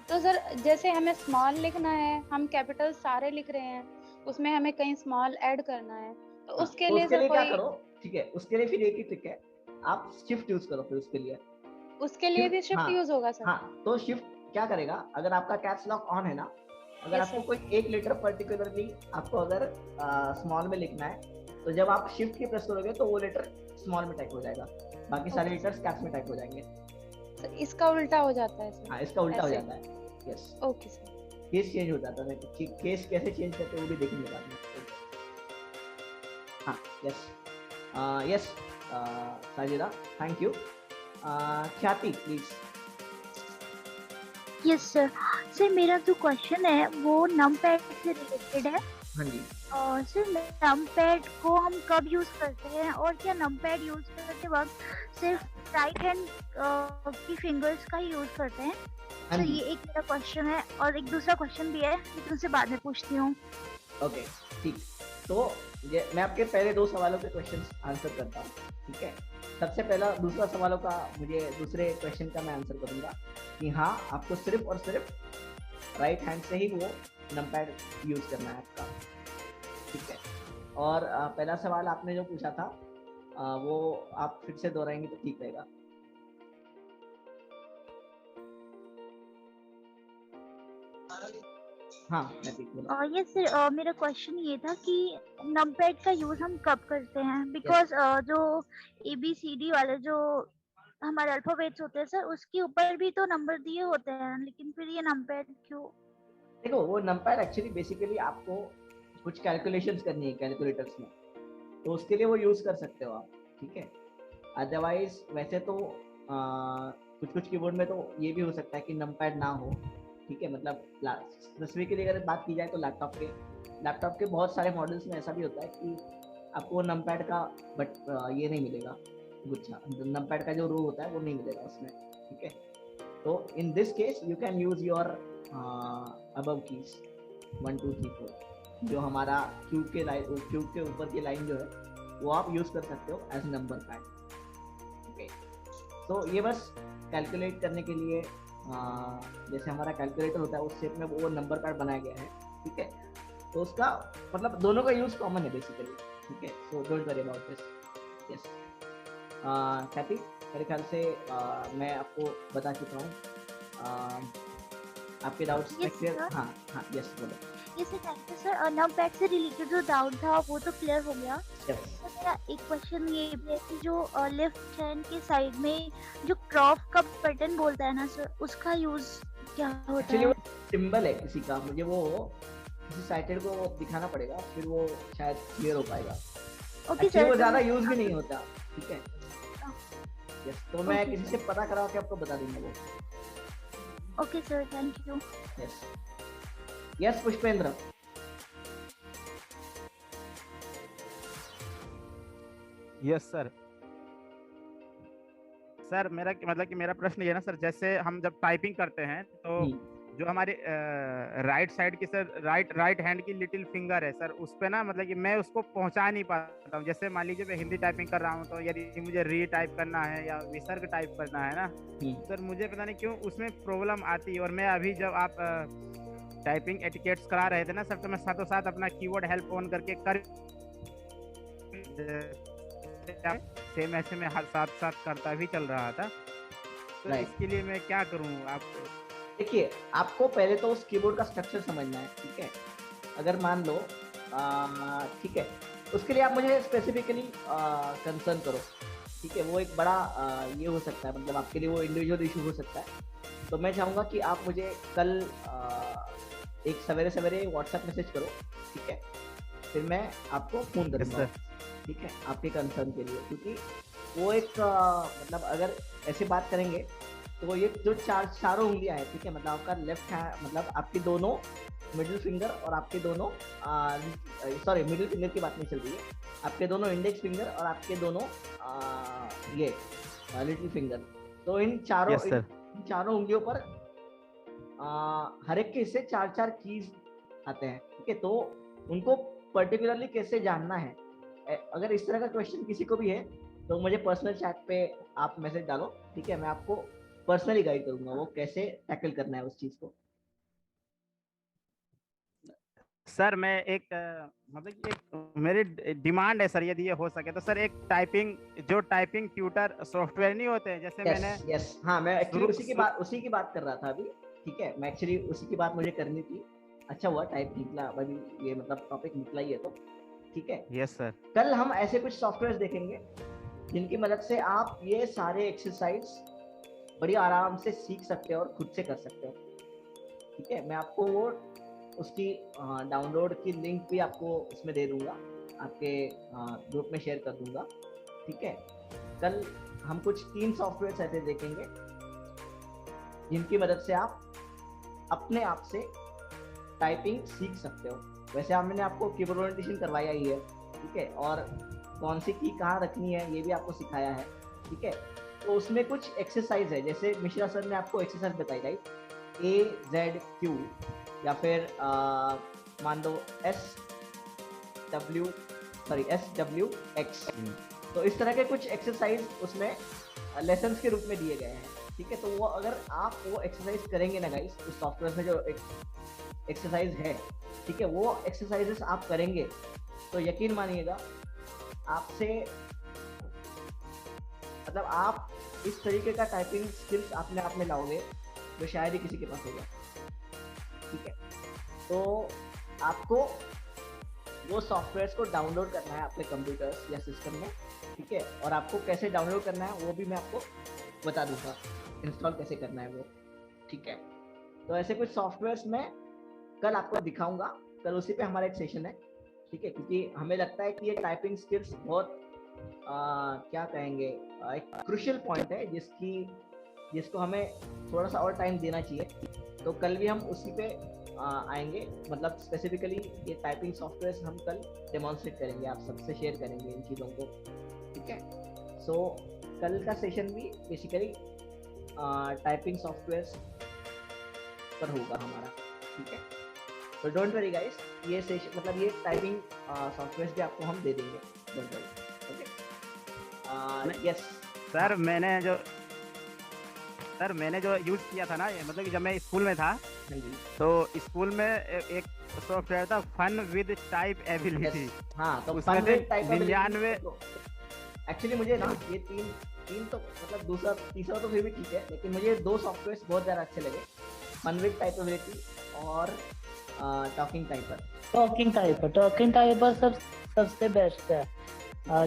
तो सर जैसे हमें स्मॉल लिखना है, हम कैपिटल सारे लिख रहे हैं, उसमें हमें कहीं स्मॉल ऐड करना है, तो उसके लिए सर क्या करो, ठीक है, उसके लिए फिर एक ही ट्रिक है, आप शिफ्ट यूज करो। फिर उसके लिए भी शिफ्ट यूज होगा सर? हाँ, तो शिफ्ट क्या करेगा, अगर आपका कैप्स लॉक ऑन है ना, अगर आपको कोई एक लेटर पर्टिकुलरली आपको अगर स्मॉल में लिखना है, तो जब आप शिफ्ट की प्रेस करोगे तो वो लेटर स्मॉल में टाइप हो जाएगा, बाकी सारे लेटर्स कैप्स में टाइप हो जाएंगे। तो इसका उल्टा हो जाता है सर? हाँ, इसका उल्टा हो जाता है। Yes, okay sir. Case change हो जाता है, केस कैसे चेंज करते हैं वो भी देखेंगे बाद में। हाँ, yes yes Sajida, thank you. ख्याति प्लीज। Yes sir. सर मेरा जो क्वेश्चन है वो नमपैड से रिलेटेड है। हाँ जी। सर नमपैड को हम कब यूज करते हैं, और क्या नमपैड यूज करते वक्त सिर्फ राइट हैंड की फिंगर्स का ही यूज करते हैं? तो ये एक मेरा क्वेश्चन है, और एक दूसरा क्वेश्चन भी है लेकिन उससे बाद में पूछती हूँ। ओके, ठीक। तो मैं आपके पहले दो सवालों के क्वेश्चंस आंसर करता हूँ, ठीक है। सबसे पहला दूसरा सवालों का मुझे दूसरे क्वेश्चन का मैं आंसर करूंगा कि हाँ, आपको सिर्फ और सिर्फ राइट हैंड से ही वो नमपैड यूज करना है आपका, ठीक है। और पहला सवाल आपने जो पूछा था वो आप फिर से दोहराएंगे तो ठीक रहेगा। हाँ, ये सर मेरा क्वेश्चन ये था कि नमपैड का यूज हम कब करते हैं, बिकॉज जो ABCD वाले जो हमारे अल्फाबेट्स होते हैं सर, उसके ऊपर भी तो नंबर दिए होते हैं, लेकिन फिर ये नमपैड क्यों? देखो, वो नमपैड एक्चुअली बेसिकली आपको कुछ कैलकुलेशंस करनी है कैलकुलेटर्स में, तो उसके लिए वो यूज कर सकते हो आप, ठीक है। अदरवाइज वैसे तो कुछ कीबोर्ड में तो ये भी हो सकता है कि नमपैड ना हो, ठीक है। मतलब स्पेसिफिक के लिए अगर बात की जाए तो लैपटॉप के बहुत सारे मॉडल्स में ऐसा भी होता है कि आपको नमपैड का ये नहीं मिलेगा, गुच्छा नमपैड का जो रो होता है वो नहीं मिलेगा उसमें, ठीक है। तो in this case you can use your above keys 1 2 3 4, जो हमारा क्यूब के ऊपर की लाइन जो है वो आप यूज कर सकते हो एज नंबर पैड, ओके। तो ये बस कैलकुलेट करने के लिए जैसे हमारा कैलकुलेटर होता है उस शेप में वो नंबर पैड बनाया गया है, ठीक है। तो उसका मतलब दोनों का यूज कॉमन है बेसिकली, ठीक है। So don't worry about this. Yes ख्याति, मेरे ख्याल से मैं आपको बता चुका हूँ आपके डाउट्स क्लियर। हाँ हाँ, यस बोलो। Yes sir, thank you sir. Numpad से रिलेटेड जो डाउट था वो तो क्लियर हो गया। तो मेरा एक क्वेश्चन ये भी है कि जो लेफ्ट हैंड के साइड में जो क्रॉप का बटन बोलता है ना सर, उसका यूज क्या होता है? वो सिंबल है किसी का, मुझे वो किसी साइटेड को दिखाना पड़ेगा, फिर वो शायद क्लियर हो पाएगा। ओके सर, वो ज्यादा यूज भी नहीं होता, ठीक है। यस, तो मैं किसी से पता करा के आपको बता दूंगा वो। Okay sir, thank you. Yes yes, Pushpendra. Yes sir. Sir मेरा मतलब कि मेरा प्रश्न ये ना सर, जैसे हम जब टाइपिंग करते हैं तो जो हमारी राइट साइड की सर राइट हैंड की लिटिल फिंगर है सर, उस पे ना मतलब कि मैं उसको पहुंचा नहीं पाता हूँ। जैसे मान लीजिए मैं हिंदी टाइपिंग कर रहा हूँ तो यदि मुझे री टाइप करना है या विसर्ग टाइप करना है ना सर, मुझे पता नहीं क्यों उसमें प्रॉब्लम आती है। और मैं अभी जब आप टाइपिंग एटिकेट्स करा रहे थे ना सर, तो मैं साथों साथ अपना कीबोर्ड हेल्प ऑन करके कर सेम ऐसे में साथ साथ करता भी चल रहा था। तो इसके लिए मैं क्या करूं? आप देखिए, आपको पहले तो उस कीबोर्ड का स्ट्रक्चर समझना है, ठीक है। अगर मान लो ठीक है, उसके लिए आप मुझे स्पेसिफिकली कंसर्न करो, ठीक है। वो एक बड़ा ये हो सकता है, मतलब आपके लिए वो इंडिविजुअल इशू हो सकता है। तो मैं चाहूँगा कि आप मुझे कल एक सवेरे सवेरे व्हाट्सएप मैसेज करो, ठीक है। फिर मैं आपको फ़ोन करूँगा, ठीक है, आपके कंसर्न के लिए। क्योंकि वो एक मतलब अगर ऐसे बात करेंगे तो ये जो चारों उंगलियां हैं, ठीक है, मतलब आपका लेफ्ट हैंड, मतलब आपकी दोनों मिडिल फिंगर और आपके दोनों सॉरी मिडिल फिंगर की बात नहीं चल रही है, आपके दोनों इंडेक्स फिंगर और आपके दोनों ये लिटिल फिंगर। तो इन चारों Yes, sir. इन चारों उंगलियों पर हर एक के हिस्से 4-4 कीज आते हैं, ठीक है। तो उनको पर्टिकुलरली कैसे जानना है, अगर इस तरह का क्वेश्चन किसी को भी है तो मुझे पर्सनल चैट पे आप मैसेज डालो, ठीक है। मैं आपको पर्सनली गाइड करूंगा वो कैसे टैकल करना है उस चीज को। सर मैं एक मतलब कि एक मेरी डिमांड है सर, यदि ये हो सके तो सर, एक टाइपिंग ट्यूटर सॉफ्टवेयर नहीं होते हैं जैसे मैंने यस हाँ, मैं एक्चुअली उसी की बात कर रहा था अभी, ठीक है। मैं एक्चुअली उसी की बात मुझे करनी थी। अच्छा हुआ टाइप निकला अभी, ये मतलब टॉपिक निकला ही है तो ठीक है। Yes sir. कल हम ऐसे कुछ सॉफ्टवेयर देखेंगे जिनकी मदद से आप ये सारे एक्सरसाइज बड़ी आराम से सीख सकते हो और खुद से कर सकते हो, ठीक है। मैं आपको वो उसकी डाउनलोड की लिंक भी आपको उसमें दे दूंगा, आपके ग्रुप में शेयर कर दूंगा, ठीक है। कल हम कुछ 3 सॉफ्टवेयर ऐसे देखेंगे जिनकी मदद से आप अपने आप से टाइपिंग सीख सकते हो। वैसे मैंने आपको कीबोर्ड ओरिएंटेशन करवाया ही है, ठीक है, और कौन सी की कहाँ रखनी है ये भी आपको सिखाया है, ठीक है। तो उसमें कुछ एक्सरसाइज है, जैसे मिश्रा सर ने आपको एक्सरसाइज बताई, राइट, AZQ या फिर मान लो SWX। तो इस तरह के कुछ एक्सरसाइज उसमें लेसन्स के रूप में दिए गए हैं, ठीक है। तो वो अगर आप वो एक्सरसाइज करेंगे ना गाइस, उस सॉफ्टवेयर में जो एक्सरसाइज है, ठीक है, वो एक्सरसाइजेस आप करेंगे तो यकीन मानिएगा आपसे मतलब आप इस तरीके का टाइपिंग स्किल्स अपने आप में लाओगे जो शायद ही किसी के पास होगा, ठीक है। तो आपको वो सॉफ्टवेयर्स को डाउनलोड करना है अपने कंप्यूटर्स या सिस्टम में, ठीक है। और आपको कैसे डाउनलोड करना है वो भी मैं आपको बता दूंगा, इंस्टॉल कैसे करना है वो, ठीक है। तो ऐसे कुछ सॉफ्टवेयर्स में कल आपको दिखाऊंगा, कल उसी पे हमारा एक सेशन है, ठीक है। क्योंकि हमें लगता है कि ये टाइपिंग स्किल्स बहुत क्या कहेंगे एक क्रूशियल पॉइंट है जिसको हमें थोड़ा सा और टाइम देना चाहिए। तो कल भी हम उसी पे आएंगे, मतलब स्पेसिफिकली ये टाइपिंग सॉफ्टवेयर हम कल डेमोन्स्ट्रेट करेंगे, आप सबसे शेयर करेंगे इन चीज़ों को, ठीक है। सो कल का सेशन भी बेसिकली टाइपिंग सॉफ्टवेयर पर होगा हमारा, ठीक है। तो डोंट वरी गाइस, ये सेशन मतलब ये टाइपिंग सॉफ्टवेयर भी आपको हम दे देंगे, don't worry, okay. Yes sir मैंने जो यूज किया था ना, ये मतलब कि जब मैं स्कूल में था तो स्कूल में एक सॉफ्टवेयर था फन विद टाइप एबिलिटी। हाँ, तो उसमें थे 99। एक्चुअली मुझे ना ये तीन तो मतलब दूसरा तीसरा तो फिर भी ठीक है, लेकिन मुझे 2 सॉफ्टवेयर बहुत ज़्यादा अच्छे लगे, फन विद टाइप एबिलिटी और टॉकिंग टाइपर सबसे बेस्ट है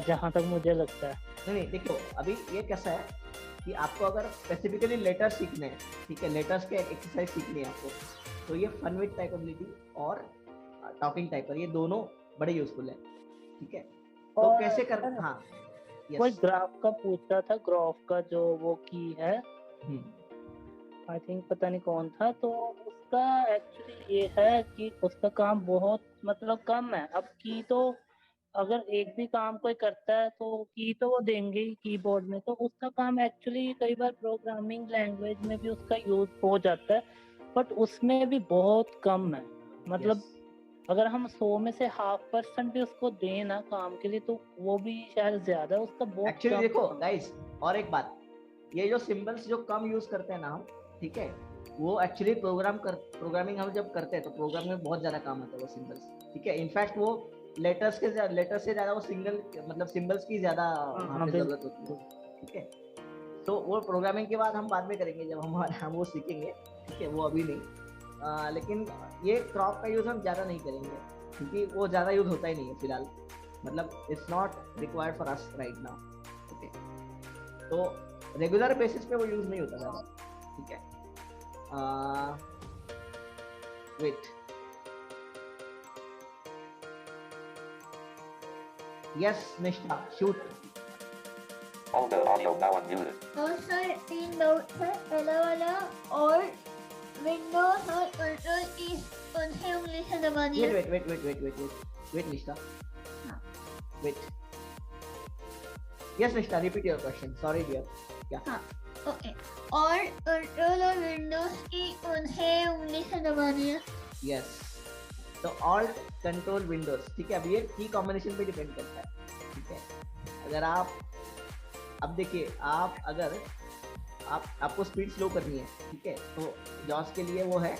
जहाँ तक मुझे लगता है। नहीं देखो, अभी ये कैसा है कि आपको अगर स्पेसिफिकली लेटर सीखने हैं, ठीक है, लेटर्स के एक्सरसाइज सीखनी है आपको, तो ये फन विद टाइपेबिलिटी और टॉकिंग टाइपर ये दोनों बड़े यूजफुल है, ठीक है। तो कैसे कर हाँ कोई ग्राफ का पूछ रहा था, ग्राफ का जो वो की है, आई थिंक पता नहीं कौन था, तो उसका एक्चुअली ये है कि उसका काम बहुत मतलब कम है। अब की तो अगर एक भी काम कोई करता है तो की तो वो देंगे ही कीबोर्ड में, तो उसका काम एक्चुअली कई बार प्रोग्रामिंग लैंग्वेज में भी उसका यूज हो जाता है, बट उसमें भी बहुत कम है। मतलब अगर हम 100 में से 0.5% भी उसको दें ना काम के लिए, तो वो भी शायद ज्यादा है, उसका बहुत एक्चुअली देखो गाइस, और एक बात, ये जो सिंबल्स जो कम यूज करते हैं ना हम, ठीक है, वो एक्चुअली प्रोग्रामिंग हम जब करते हैं तो प्रोग्रामिंग में बहुत ज्यादा काम आता है वो सिंबल्स, ठीक है। इनफैक्ट वो लेटर से ज्यादा वो मतलब सिंबल्स की ज्यादा जरूरत होती है, ठीक है। तो वो प्रोग्रामिंग के बाद हम बाद में करेंगे जब हम वो सीखेंगे, ठीक है, वो अभी नहीं। लेकिन ये क्रॉप का यूज हम ज्यादा नहीं करेंगे क्योंकि वो ज्यादा यूज होता ही नहीं है फिलहाल, मतलब it's not required for us right now, okay. तो रेगुलर बेसिस पे वो यूज नहीं होता ज्यादा, ठीक है। Wait, yes Nishta, shoot. All the audio now unmuted. और सर 3 डाउट है, पहला वाला, और विंडोज और कंट्रोल कीज उनसे उंगली से दबानी है। Wait, Nishta. Wait. Yes, Nishta, repeat your question. Sorry, dear. Yeah. हाँ, ओके। और कंट्रोल और विंडोज की उनसे उंगली से दबानी है। Yes. तो Alt, Control, Windows, ठीक है। अब ये की कॉम्बिनेशन पे डिपेंड करता है, ठीक है। अगर आप अब देखिए, आप अगर आपको स्पीड स्लो करनी है, ठीक है, तो जॉस के लिए वो है,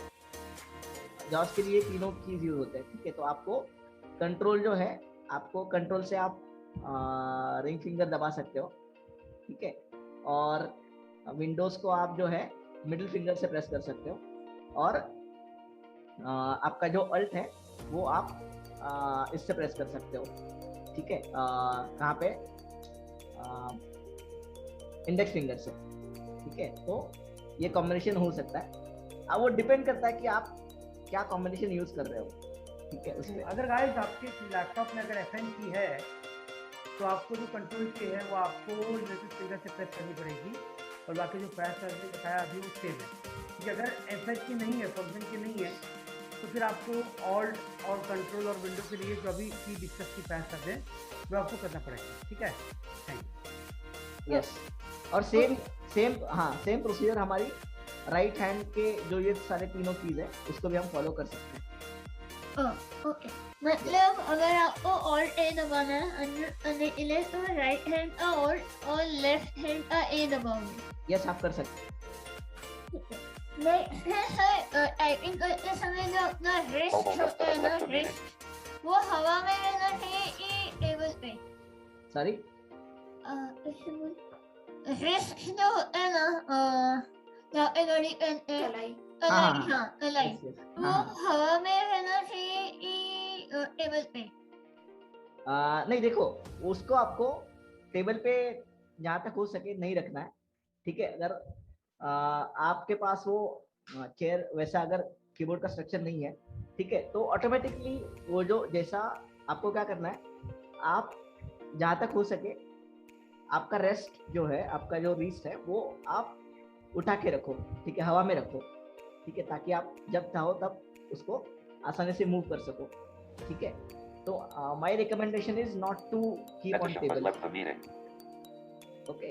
जॉस के लिए तीनों कीज यूज होते हैं, ठीक है। तो आपको कंट्रोल जो है, आपको कंट्रोल से आप रिंग फिंगर दबा सकते हो, ठीक है। और विंडोज को आप जो है मिडिल फिंगर से प्रेस कर सकते हो, और आपका जो अल्ट है वो आप इससे प्रेस कर सकते हो, ठीक है। कहाँ पे? इंडेक्स फिंगर से, ठीक है। तो ये कॉम्बिनेशन हो सकता है। अब वो डिपेंड करता है कि आप क्या कॉम्बिनेशन यूज कर रहे हो, ठीक है। उसमें अगर गाइस आपके लैपटॉप में अगर FN की है तो आपको जो कंट्रोल की है वो आपको लिटिल फिंगर से प्रेस करनी पड़ेगी, और बाकी जो प्रेस करने बताया अभी वो सेम है, ठीक है। अगर FN की नहीं है, फंक्शन की नहीं है, तो फिर आपको ऑल्ट और कंट्रोल और विंडो के लिए जो अभी की डिस्कस की प्रेस कर दें वो आपको करना पड़ेगा, ठीक है। Thank you. यस, और सेम प्रोसीजर हमारी राइट हैंड के जो ये सारे तीनों कीज है उसको भी हम फॉलो कर सकते हैं। ओके, मतलब अगर आपको ऑल्ट ए दबाना है तो राइट हैंड का ऑल्ट और लेफ्ट हैंड का ए दबाओगे। यस, आप कर सकते हैं। सर टाइपिंग करते समय जो अपना रिस्ट होता है ना, रिस्ट वो हवा में रहना चाहिए कि टेबल पे? सॉरी, रिस्ट जो होता है ना, यहाँ पे घड़ी कलाई, वो हवा में रहना चाहिए कि टेबल पे? नहीं, देखो, उसको आपको टेबल पे जहाँ तक हो सके नहीं रखना है, ठीक है। अगर आपके पास वो चेयर वैसा अगर कीबोर्ड का स्ट्रक्चर नहीं है, ठीक है, तो ऑटोमेटिकली वो जो जैसा आपको क्या करना है, आप जहाँ तक हो सके आपका रेस्ट जो है, आपका जो रिस्ट है वो आप उठा के रखो, ठीक है, हवा में रखो, ठीक है, ताकि आप जब चाहो तब उसको आसानी से मूव कर सको, ठीक है। तो my recommendation is not to keep on table, okay.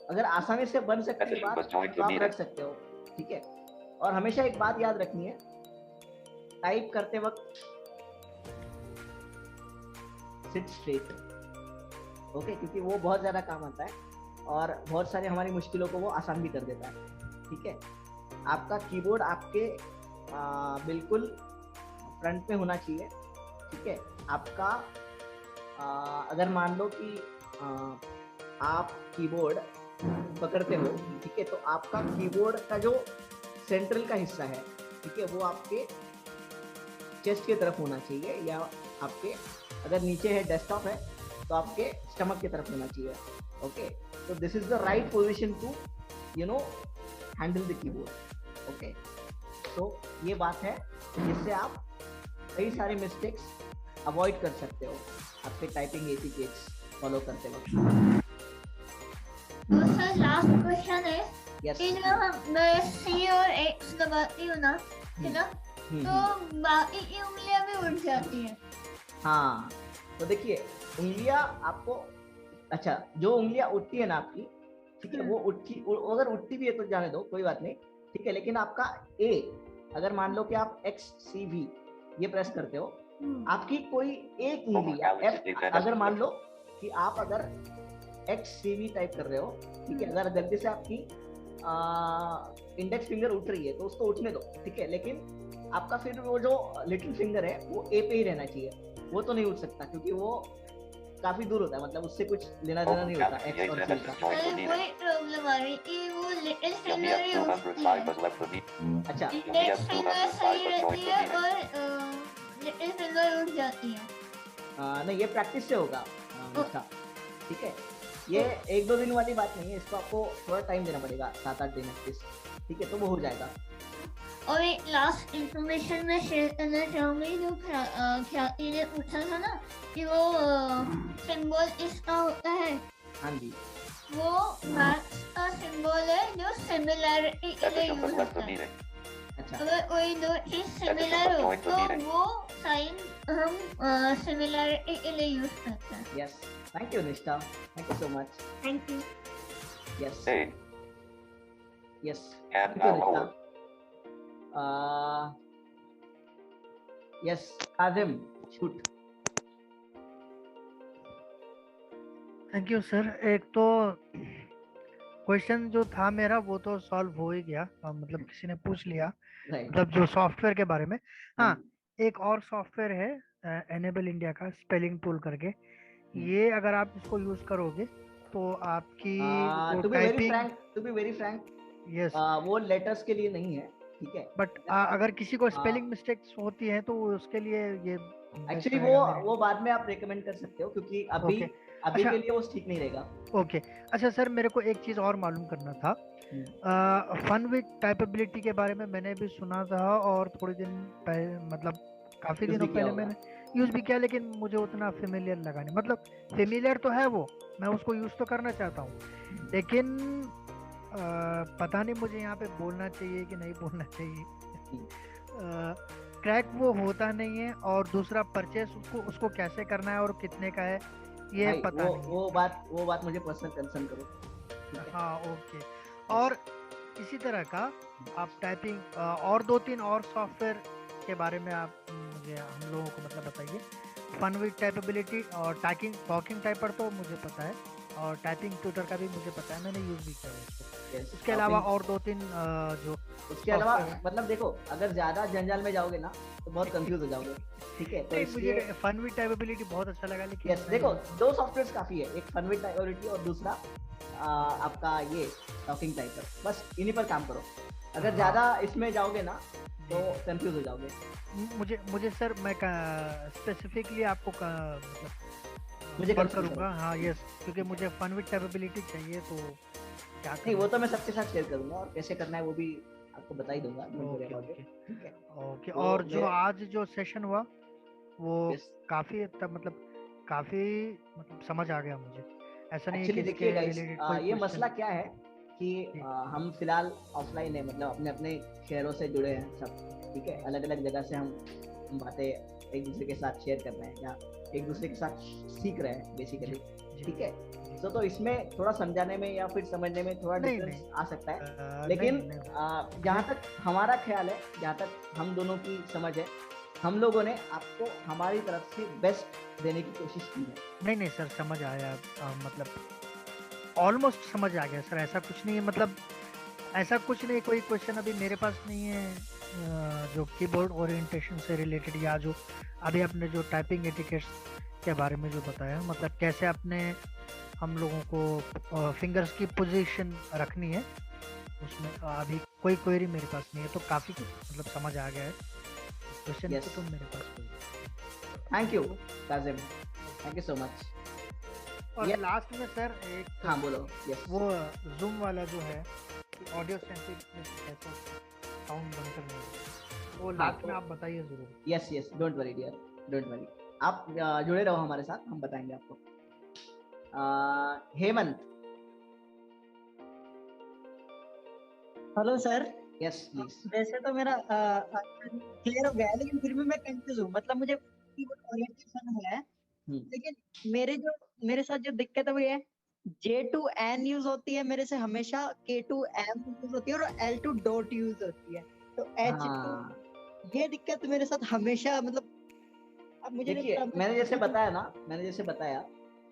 अगर आसानी से बन सकती है बात तो आप रख सकते हो, ठीक है। और हमेशा एक बात याद रखनी है, टाइप करते वक्त सिट स्ट्रेट, ओके, क्योंकि वो बहुत ज्यादा काम आता है और बहुत सारी हमारी मुश्किलों को वो आसान भी कर देता है, ठीक है। आपका कीबोर्ड आपके बिल्कुल फ्रंट पे होना चाहिए, ठीक है। आपका अगर मान लो कि आप कीबोर्ड पकड़ते हो, ठीक है, तो आपका कीबोर्ड का जो सेंट्रल का हिस्सा है, ठीक है, वो आपके चेस्ट की तरफ होना चाहिए, या आपके अगर नीचे है डेस्कटॉप है तो आपके स्टमक की तरफ होना चाहिए, ओके। तो this is the right position to handle the keyboard, okay. तो ये बात है जिससे आप कई सारे मिस्टेक्स अवॉइड कर सकते हो आपके टाइपिंग एटिकेट्स फॉलो करते वक्त। तो सर लास्ट क्वेश्चन है, Yes. कि जब मैं C और X दबाती हूँ ना, है ना, तो बाकी की उंगलियां भी उठ जाती हैं। हाँ, तो देखिए, उंगलियां आपको, अच्छा, जो उंगलियां उठती है ना आपकी, ठीक है, वो अगर उठती भी है तो जाने दो, कोई बात नहीं, ठीक है। लेकिन आपका A, अगर मान लो कि आप XCV ये प्रेस करते हो, आपकी कोई एक उंगली F, अगर मान लो कि आप अगर XCV टाइप कर रहे हो, ठीक है, अगर गलती से आपकी इंडेक्स फिंगर उठ रही है तो उसको उठने दो, ठीक है। लेकिन आपका फिर वो जो लिटिल फिंगर है वो A पे ही रहना चाहिए, वो तो नहीं उठ सकता क्योंकि वो काफी दूर होता है, मतलब उससे कुछ लेना देना नहीं होता X और C का। कोई प्रॉब्लम आ रही कि वो लिटिल फिंगर ही उठती है। अच्छा, इंडेक्स फिंगर सही रहती है और लिटिल फिंगर उठ जाती है। नहीं, ये प्रैक्टिस से होगा, ठीक है। ये 1-2 दिन वाली बात नहीं है, इसको आपको थोड़ा टाइम देना पड़ेगा, 7-8 दिन एटलीस्ट, ठीक है, तो वो हो जाएगा। और एक लास्ट इंफॉर्मेशन मैं शेयर करना चाहूंगी, जो ख्याति ने पूछा था ना कि वो सिंबल इसका होता है, हाँ जी, वो मैथ्स का सिंबल है जो सिमिलरिटी के लिए यूज होता है। अगर कोई दो चीज सिमिलर हो तो वो साइन हम सिमिलरिटी के लिए यूज करते हैं। यस, थैंक यू निष्ठा, thank you so much. Thank you. Yes yes, And thank you now निष्ठा। Yes Kazim, shoot. Thank you sir. एक तो क्वेश्चन जो था मेरा वो तो सॉल्व हो ही गया, मतलब किसी ने पूछ लिया, मतलब जो सॉफ्टवेयर के बारे में। हाँ, एक और सॉफ्टवेयर है एनेबल इंडिया का, स्पेलिंग टूल करके। ये अगर आप इसको यूज करोगे तो आपकी to be very frank, yes, वो लेटर्स के लिए नहीं है, ठीक है। बट अगर किसी को स्पेलिंग मिस्टेक्स होती है तो उसके लिए ये एक्चुअली वो बाद में आप रेकमेंड कर सकते हो, क्योंकि अभी अभी के लिए वो ठीक नहीं रहेगा। ओके, अच्छा सर, मेरे को एक चीज और मालूम करना था। फन विद टाइपेबिलिटी के बारे में मैंने भी सुना था, और थोड़े दिन पहले, मतलब काफी दिनों पहले मैंने यूज भी किया, लेकिन मुझे उतना फेमिलियर लगा नहीं। मतलब फेमिलियर तो है वो, मैं उसको यूज तो करना चाहता हूँ, लेकिन पता नहीं मुझे यहाँ पे बोलना चाहिए कि नहीं बोलना चाहिए। क्रैक वो होता नहीं है, और दूसरा परचेस उसको कैसे करना है और कितने का है ये पता नहीं। वो बात मुझे पर्सनल कंसर्न करो। हाँ ओके। और इसी तरह का आप टाइपिंग और 2-3 और सॉफ्टवेयर के बारे में आप मुझे, हम लोगों को मतलब बताइए। फन विद टाइपेबिलिटी और टॉकिंग टाइपर तो मुझे पता है, और टाइपिंग ट्यूटर का भी मुझे पता है, मैंने यूज भी किया है। इसके अलावा और 2-3 जो उसके अलावा, मतलब देखो, अगर ज्यादा जंजाल में जाओगे ना तो बहुत कंफ्यूज हो जाओगे, ठीक है। तो मुझे फन विद टाइपेबिलिटी बहुत अच्छा लगा, लेकिन देखो 2 सॉफ्टवेयर्स काफी है, एक फन विद टाइपेबिलिटी और दूसरा आपका ये टॉकिंग टाइपर। बस इन्हीं पर काम करो। अगर ज्यादा इसमें जाओगे ना तो कंफ्यूज हो जाओगे। मुझे सर, मैं स्पेसिफिकली आपको मतलब मुझे करूंगा। हाँ यस, क्योंकि मुझे फन विद टाइपेबिलिटी चाहिए, तो क्या नहीं, वो तो मैं सबके साथ शेयर करूंगा, और कैसे करना है वो भी आपको बता ही दूंगा। ओके। और जो आज जो सेशन हुआ वो काफी मतलब समझ आ गया मुझे। ऐसा नहीं है कि देखिए गाइस, ये मसला क्या है कि हम फिलहाल ऑफलाइन है, मतलब अपने अपने शहरों से जुड़े हैं सब, ठीक है। अलग अलग जगह से हम बातें एक दूसरे के साथ शेयर कर रहे हैं, या एक दूसरे के साथ सीख रहे हैं बेसिकली, ठीक है। तो इसमें थोड़ा समझाने में या फिर समझने में थोड़ा डिफरेंस आ सकता है, लेकिन जहाँ तक हमारा ख्याल है, जहाँ तक हम दोनों की समझ है, हम लोगों ने आपको हमारी तरफ से बेस्ट देने की कोशिश की है। नहीं सर, समझ आया, मतलब ऑलमोस्ट समझ आ गया सर। ऐसा कुछ नहीं है, मतलब ऐसा कुछ नहीं, कोई क्वेश्चन अभी मेरे पास नहीं है जो कीबोर्ड ओरिएंटेशन से रिलेटेड, या जो अभी आपने जो टाइपिंग एटिकेट्स के बारे में जो बताया, मतलब कैसे अपने हम लोगों को फिंगर्स की पोजीशन रखनी है, उसमें अभी कोई क्वेरी मेरे पास नहीं है, तो काफी कुछ मतलब समझ आ गया है क्वेश्चन yes. तो मेरे पास कोई। Thank you Kazim, thank you so much. और लास्ट में सर एक, हाँ बोलो। यस, वो जूम वाला जो है ऑडियो सेंसिटिव कैसा साउंड बंद करना है, वो लास्ट में आप बताइए जरूर। Yes, don't worry dear, don't worry, आप जुड़े रहो हमारे साथ, हम बताएंगे आपको। Hemant. Hello sir. Yes please. वैसे तो मेरा क्लियर हो गया है, लेकिन फिर भी मैं कंफ्यूज हूँ। मतलब मुझे कीबोर्ड ओरिएंटेशन है, लेकिन मेरे साथ जो दिक्कत है वो ये है, J to N यूज होती है मेरे से हमेशा, K to M यूज होती है, और L to dot यूज होती है। तो H to, ये दिक्कत मेरे साथ हमेशा, मतलब अब मुझे देखिए, मैंने जैसे बताया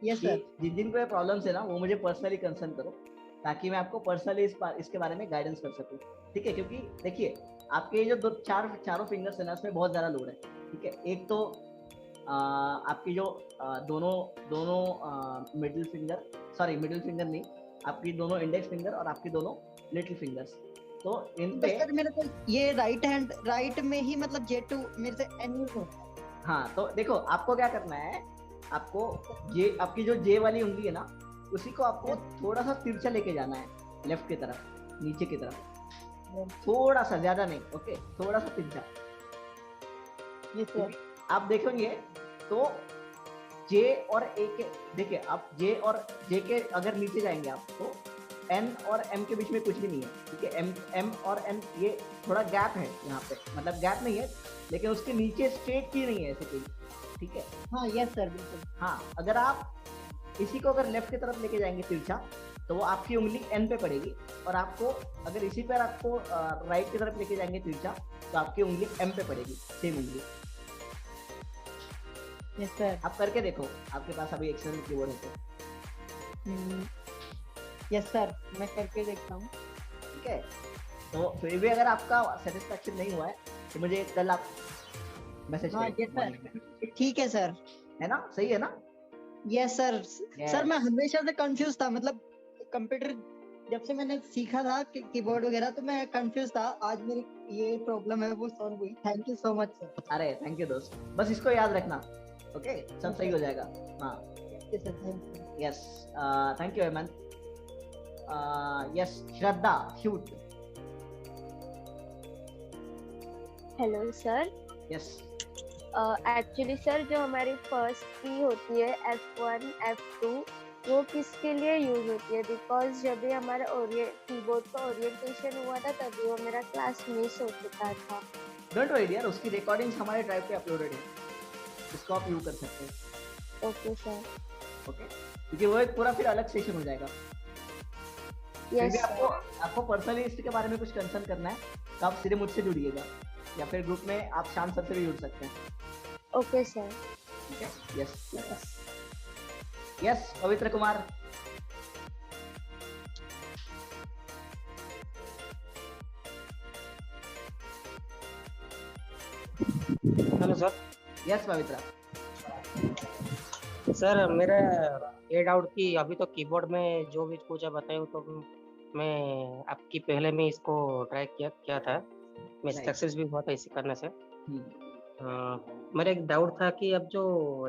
यस सर, जिन को ये प्रॉब्लम्स है ना, वो मुझे पर्सनली कंसर्न करो, ताकि मैं आपको पर्सनली इसके बारे में गाइडेंस कर सकूं, ठीक है। क्योंकि देखिए, आपके जो चारों फिंगर्स है ना, उसमें बहुत ज़्यादा लोड है, ठीक है। एक तो आपकी जो दोनों मिडिल फिंगर नहीं, आपकी दोनों इंडेक्स फिंगर और आपकी दोनों लिटिल फिंगर्स, तो इन पे मेरे को ये राइट में ही मतलब J2 मेरे से N यूज होता है। हाँ, तो देखो, आपको क्या करना है, आपको आपकी जो J वाली उंगली है ना, उसी को आपको थोड़ा सा तिरछा लेके जाना है, लेफ्ट की तरफ, नीचे की तरफ, थोड़ा सा, ज्यादा नहीं, ओके, थोड़ा सा तिरछा। ये तो आप देखेंगे तो J और A के, देखिए आप J और J के अगर नीचे जाएंगे आप, तो एन और एम के बीच में कुछ भी नहीं है, ठीक है। एम और एन ये थोड़ा गैप है यहाँ पे, मतलब गैप नहीं है लेकिन उसके नीचे स्ट्रेट की नहीं है ऐसे कोई, ठीक है। हाँ यस सर बिल्कुल। हाँ, अगर आप इसी को अगर लेफ्ट की तरफ लेके जाएंगे तिरछा तो वो आपकी उंगली एन पे पड़ेगी, और आपको अगर इसी पर आपको राइट की तरफ लेके जाएंगे तिरछा तो आपकी उंगली एम पे पड़ेगी, सेम उंगली। Yes sir. आप करके देखो, आपके पास अभी एक्सटर्नल कीबोर्ड है तो। यस सर, मैं करके देखता हूँ। ठीक है, तो फिर भी अगर आपका सेटिस्फैक्शन नहीं हुआ है तो मुझे कल आप मैसेज हाँ यस सर, ठीक है सर। है ना, सही है ना? Yes sir. सर मैं हमेशा से कंफ्यूज था, मतलब कंप्यूटर जब से मैंने सीखा था कीबोर्ड वगैरह तो मैं कंफ्यूज था। आज मेरी ये प्रॉब्लम है वो सॉल्व हुई। Thank you so much sir. अरे थैंक यू दोस्त, बस इसको याद रखना, ओके? सब सही हो जाएगा। हाँ yes, thank you Hemant. Yes Shraddha, shoot. Hello sir. Yes actually sir जो हमारी फर्स्ट की होती है F1 F2 वो किसके लिए यूज होती है? बिकॉज जब भी हमारा कीबोर्ड का ओरिएंटेशन हुआ था तभी वो मेरा क्लास मिस हो चुका था। डोंट वरी यार, उसकी रिकॉर्डिंग्स हमारे ड्राइव पे अपलोडेड है, उसको आप यूज कर सकते हो। Okay sir. ओके, क्योंकि वो एक पूरा फिर अलग सेशन हो जाएगा। यस yes, आपको पर्सनली इसके बारे में कुछ कंसर्न करना है तो आप सीधे मुझसे जुड़िएगा, या फिर ग्रुप में आप शांत सर से भी जुड़ सकते हैं। Okay sir. ठीक है। Yes yes Pavitra Kumar. Hello sir. Yes Pavitra sir मेरा ये डाउट कि अभी तो कीबोर्ड में जो भी कुछ आप बताए तो मैं आपकी पहले में इसको ट्राई किया था, मैं सक्सेस भी हुआ था इसे करने से। मेरा एक डाउट था कि अब जो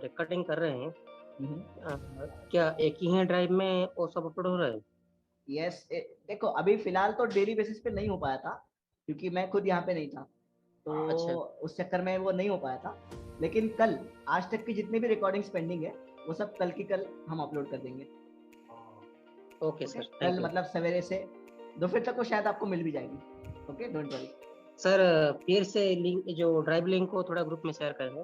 रिकॉर्डिंग कर रहे हैं क्या एक ही है ड्राइव में वो सब अपलोड हो रहा है? यस देखो अभी फिलहाल तो डेली बेसिस पे नहीं हो पाया था क्योंकि मैं खुद यहाँ पे नहीं था, तो अच्छा। उस चक्कर में वो नहीं हो पाया था। लेकिन कल आज तक की जितनी भी रिकॉर्डिंग्स पेंडिंग है वो सब कल की कल हम अपलोड कर देंगे। ओके सर, कल मतलब सवेरे से दोपहर तक वो शायद आपको मिल भी जाएगी। Okay, don't worry sir. फिर से लिंक जो ड्राइव लिंक को थोड़ा ग्रुप में शेयर करेंगे।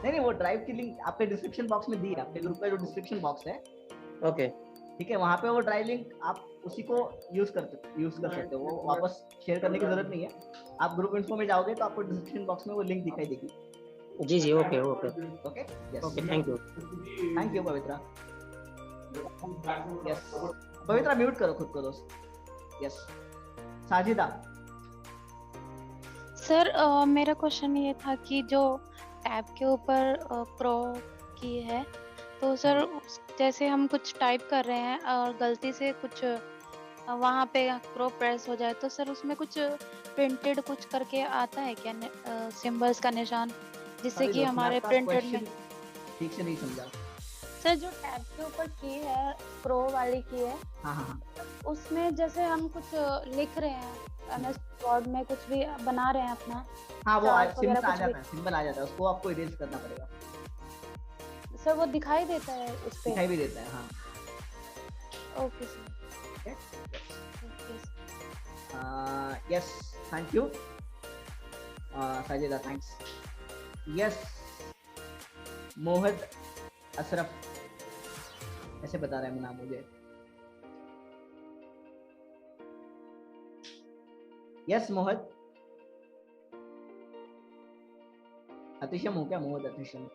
नहीं, वो ड्राइव की लिंक आपके डिस्क्रिप्शन बॉक्स में दी है, आपके ग्रुप का जो डिस्क्रिप्शन बॉक्स है। ओके ठीक है, वहाँ पे वो ड्राइव लिंक आप उसी को यूज कर सकते हो, वो वापस शेयर करने की जरूरत नहीं है। आप ग्रुप इन्फो में जाओगे तो आपको डिस्क्रिप्शन बॉक्स में वो लिंक दिखाई देगी। जी जी, okay okay okay yes okay, thank you Pavitra. Yes Pavitra mute करो खुद को दोस्त। यस साजिदा। सर मेरा क्वेश्चन ये था कि जो टैब के ऊपर प्रो की है तो सर जैसे हम कुछ टाइप कर रहे हैं और गलती से कुछ वहाँ पे प्रो प्रेस हो जाए तो सर उसमें कुछ प्रिंटेड कुछ करके आता है क्या सिंबल्स का निशान, जिससे कि हमारे प्रिंटेड में। ठीक से नहीं समझा सर जो टैब के ऊपर की है प्रो वाली की है, हाँ, उसमें जैसे हम कुछ लिख रहे हैं MS वर्ड में कुछ भी बना रहे हैं अपना, हाँ वो सिंबल आ जाता है, सिंबल आ जाता है, उसको आपको इरेज करना पड़ेगा। सर वो दिखाई देता है उस पे? दिखाई भी देता है, हाँ। Okay sir. Yes thank you Sajida, thanks. Yes Mohd Ashraf ऐसे बता रहा है नाम मुझे। यस मोहद अतिशम हो क्या? मोहद अतिशम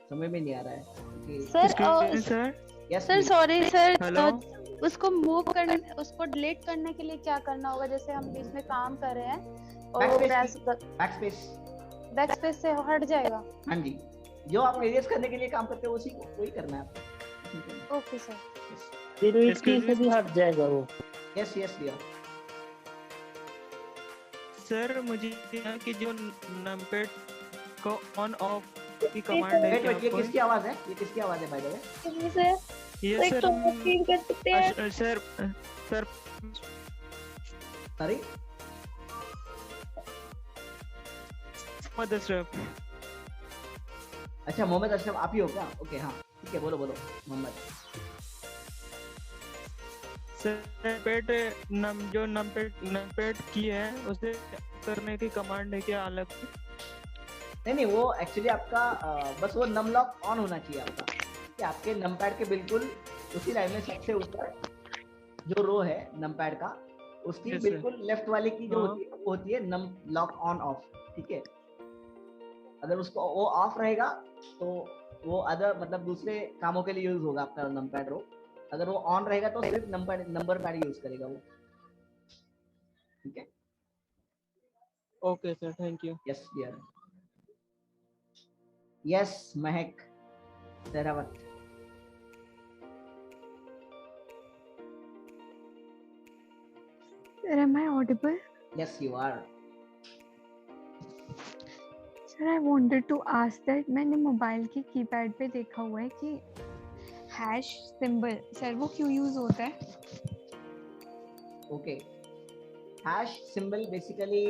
समझ में नहीं आ रहा है sir. Yes sir sorry sir, तो उसको मूव करने, उसको डिलीट करने के लिए क्या करना होगा? जैसे हम बीच में काम कर रहे हैं और बैकस्पेस से हट जाएगा। हाँ जी, जो आप इरेज करने के लिए काम करते हो उसी को वही करना है आपको। Okay sir. डिलीट से भी हट जाएगा वो? यस यस भैया। सर मुझे कि जो नंबर को ऑन ऑफ की कमांड है, ये किसकी आवाज है? ये किसकी आवाज है बाय द वे? ये सर कर सकते हैं सर सॉरी मोहम्मद अशरफ। अच्छा मोहम्मद अशरफ आप ही हो क्या? ओके हाँ ठीक है, बोलो मोहम्मद। सेपरेट जो नमपैड की है उसे करने की कमांड है क्या अलग से? नहीं, वो एक्चुअली आपका बस वो नम लॉक ऑन होना चाहिए आपका, कि आपके नमपैड के बिल्कुल उसी लाइन में सबसे ऊपर जो रो है नमपैड का, उसकी बिल्कुल लेफ्ट वाले की जो होती है नम लॉक ऑन ऑफ, ठीक है। अगर उसको वो ऑफ रहेगा तो वो अदर मतलब दूसरे कामों के लिए यूज होगा आपका नमपैड रो। अगर वो ऑन रहेगा तो सिर्फ नंबर पैड यूज करेगा वो, ठीक है। Okay sir, thank you. Yes dear. Yes Mahak Sehrawat. Am I audible? Yes, you are. Sir, I wanted to ask that मैंने मोबाइल के कीपैड पे देखा हुआ है कि हैश सिंबल, सर वो क्यों यूज होता है? ओके, हैश सिंबल बेसिकली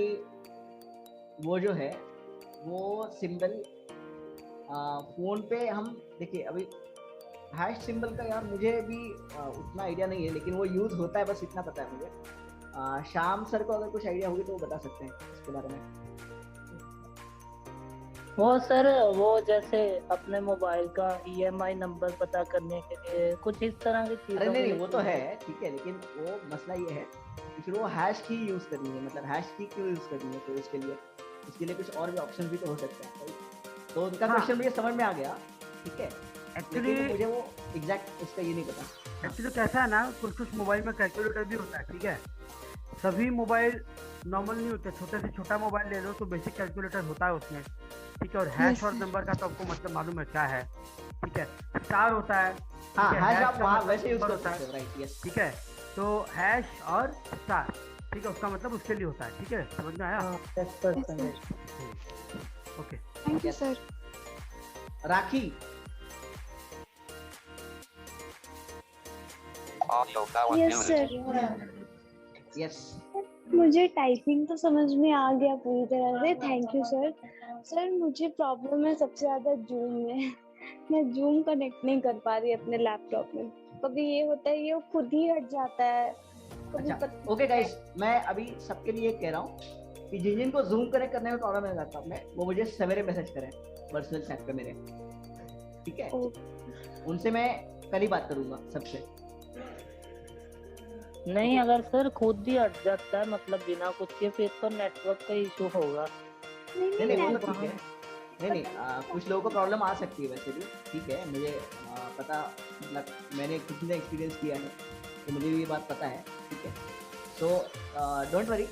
वो जो है वो सिंबल फोन पे हम देखिए, अभी हैश सिंबल का यार मुझे भी उतना आइडिया नहीं है, लेकिन वो यूज होता है, बस इतना पता है मुझे। श्याम सर को अगर कुछ आइडिया होगी तो वो बता सकते हैं इसके बारे में। वो सर वो जैसे अपने मोबाइल का EMI नंबर पता करने के लिए कुछ इस तरह की चीजें। अरे नहीं, वो तो है ठीक है, लेकिन वो मसला ये है कि फिर वो हैश की यूज करनी है, मतलब हैश की क्यों यूज करनी है, तो इसके लिए कुछ और भी ऑप्शन भी तो हो सकते हैं। तो उनका क्वेश्चन मुझे समझ में आ गया, ठीक है। एक्चुअली मुझे वो एग्जैक्ट उसका ये नहीं पता। एक्चुअली कैसा है ना, कुछ मोबाइल में कैलकुलेटर भी होता है, ठीक है। सभी मोबाइल नॉर्मल नहीं होते, छोटे से छोटा मोबाइल ले लो तो बेसिक कैलकुलेटर होता है उसमें, ठीक है। और हैश और नंबर का तो आपको मतलब मालूम है क्या है, ठीक है। स्टार होता है, हाँ, हैश आप मतलब वैसे यूज कर सकते हो, राइट, यस, ठीक है। तो हैश और स्टार, ठीक है, उसका मतलब उसके लिए होता है, ठीक है, समझ में आया? Okay, thank you sir. Rakhi. Yes sir. Yes, मुझे टाइपिंग तो समझ में आ गया पूरी तरह से, थैंक यू सर। सर मुझे प्रॉब्लम है सबसे ज्यादा जूम में। मैं जूम कनेक्ट नहीं कर पा रही अपने लैपटॉप में, कभी ये होता है ये खुद ही हट जाता है। अच्छा, ओके गाइस, मैं अभी सबके लिए कह रहा हूँ कि जिनको जूम कनेक्ट करने में प्रॉब्लम है लैपटॉप में, वो मुझे सवेरे मैसेज करें पर्सनल चैट पे मेरे, ठीक है। उनसे मैं कल ही बात करूंगा सबसे। नहीं, अगर सर खुद ही हट जाता है मतलब बिना कुछ के, फिर तो नेटवर्क का इशू होगा। नहीं वो तो ठीक है। नहीं कुछ लोगों को प्रॉब्लम आ सकती है वैसे भी, ठीक है। मुझे पता, मतलब मैंने खुद ने एक्सपीरियंस किया है तो मुझे भी ये बात पता है, ठीक है। सो डोंट वरी,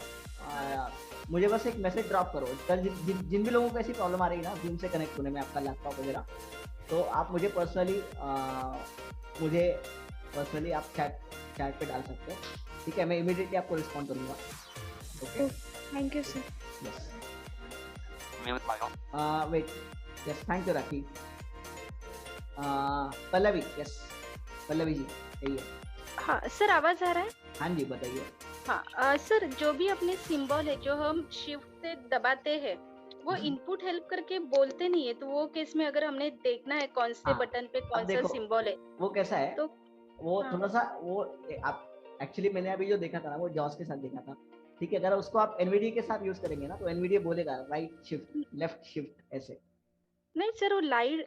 मुझे बस एक मैसेज ड्रॉप करो कल। जिन भी लोगों को ऐसी प्रॉब्लम आ रही है ना जूम से कनेक्ट होने में, आपका लैपटॉप वगैरह, तो आप मुझे पर्सनली आप चैट पे डाल सकते हैं, ठीक है। मैं इमीडिएटली आपको रिस्पॉन्ड करूंगा। Okay, thank you sir. Yes, wait, yes, thank you Rakhi. Pallavi, yes, Pallavi ji यही है। हाँ सर, आवाज आ रहा है? हाँ जी, बताइए। हाँ सर, जो भी अपने सिंबल है जो हम शिफ्ट से दबाते हैं वो इनपुट हेल्प करके बोलते नहीं है, तो वो केस में अगर हमने देखना है कौन से बटन पे कौन सा सिंबल है, वो कैसा है, तो वो थोड़ा सा वो आप एक्चुअली मैंने अभी जो देखा था ना वो जॉस के साथ देखा था, ठीक है। अगर उसको आप एनवीडिया के साथ यूज करेंगे ना तो एनवीडिया बोलेगा राइट शिफ्ट, लेफ्ट शिफ्ट, ऐसे। नहीं सर, वो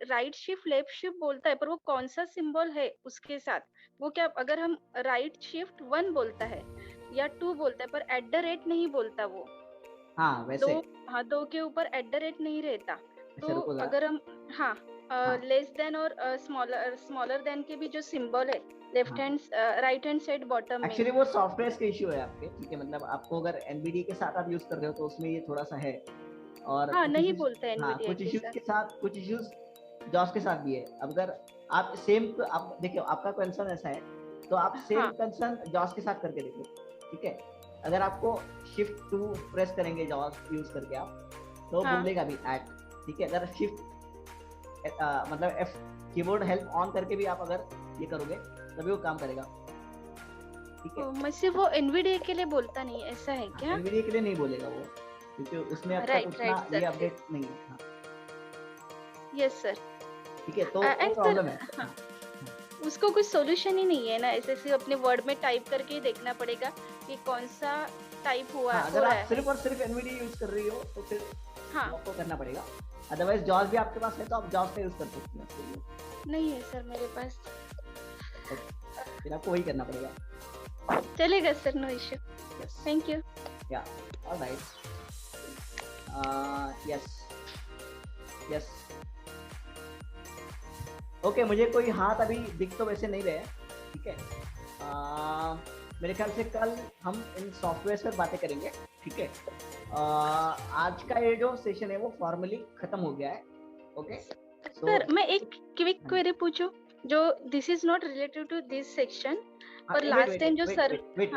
राइट शिफ्ट लेफ्ट शिफ्ट बोलता है, पर वो कौन सा सिंबल है उसके साथ, वो क्या, अगर हम राइट शिफ्ट 1 बोलता है या 2 बोलता है, पर @, नहीं बोलता वो। हाँ वैसे, दो के ऊपर @ नहीं रहता। तो रुको अगर हम लेस देन और स्मॉलर देन के भी जो सिंबल है left hand right hand side bottom में, एक्चुअली वो सॉफ्टवेयर का इशू है आपके, ठीक है। मतलब आपको अगर एनवीडिया के साथ आप यूज कर रहे हो तो उसमें ये थोड़ा सा है, और नहीं बोलता है हाँ, कुछ इश्यूज के साथ, कुछ इश्यूज जॉस के साथ भी है। अगर आप सेम, आप देखिए आपका कंसर्न ऐसा है तो आप सेम कंसर्न जॉस के साथ करके देखो, ठीक है। अगर आपको शिफ्ट 2 प्रेस करेंगे जॉस यूज करके आप, तो बोलेगा भी @ ठीक है। अगर शिफ्ट मतलब F कीबोर्ड हेल्प ऑन करके भी आप अगर ये करोगे तभी वो काम करेगा, ठीक है। मैं सिर्फ वो एनवीडिया के लिए बोलता नहीं, ऐसा है क्या? एनवीडिया के लिए नहीं बोलेगा वो, क्योंकि उसमें अब तक उतना ये अपडेट नहीं है। यस सर, ठीक है, तो वो प्रॉब्लम है। उसको कुछ सॉल्यूशन ही नहीं है ना, ऐसे सिर्फ अपने वर्ड में टाइप करके ही देखना पड़ेगा कि कौन सा टाइप हुआ हाँ, हो अगर रहा आप है। सिर्फ और सिर्फ एनवीडी यूज कर रही हो तो फिर हाँ आपको करना पड़ेगा, अदरवाइज जॉस भी आपके पास है तो आप जॉस का यूज कर सकती हैं उसके लिए। नहीं है सर मेरे पास। फिर आपको वही करना पड़ेगा। चलेगा sir, no issue. Thank you. या ऑलराइट, यस यस ओके। मुझे कोई हाथ अभी दिख तो वैसे नहीं रहे हैं, ठीक है। मेरे ख्याल से कल हम इन सॉफ्टवेयर पर बातें करेंगे, ठीक है। आज का ये जो सेशन है वो फॉर्मली खत्म हो गया है, ओके। सर मैं एक क्विक क्वेरी पूछूं, जो this is not related to this section, और लास्ट टाइम जो सर वेट,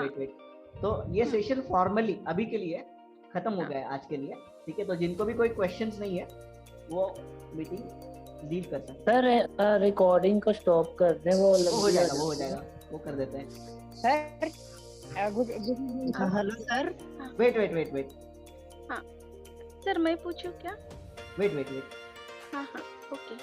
तो ये सेशन फॉर्मली अभी के लिए खत्म हो गया है आज के लिए, ठीक है। तो जिनको भी कोई क्वेश्चंस नहीं है वो मीटिंग लीव कर सकते हैं। सर रिकॉर्डिंग को स्टॉप कर दें, वो हो जाएगा, वो कर देते हैं। सर हेलो सर, वेट हाँ सर मैं पूछूं क्या? वेट हाँ हाँ ओके।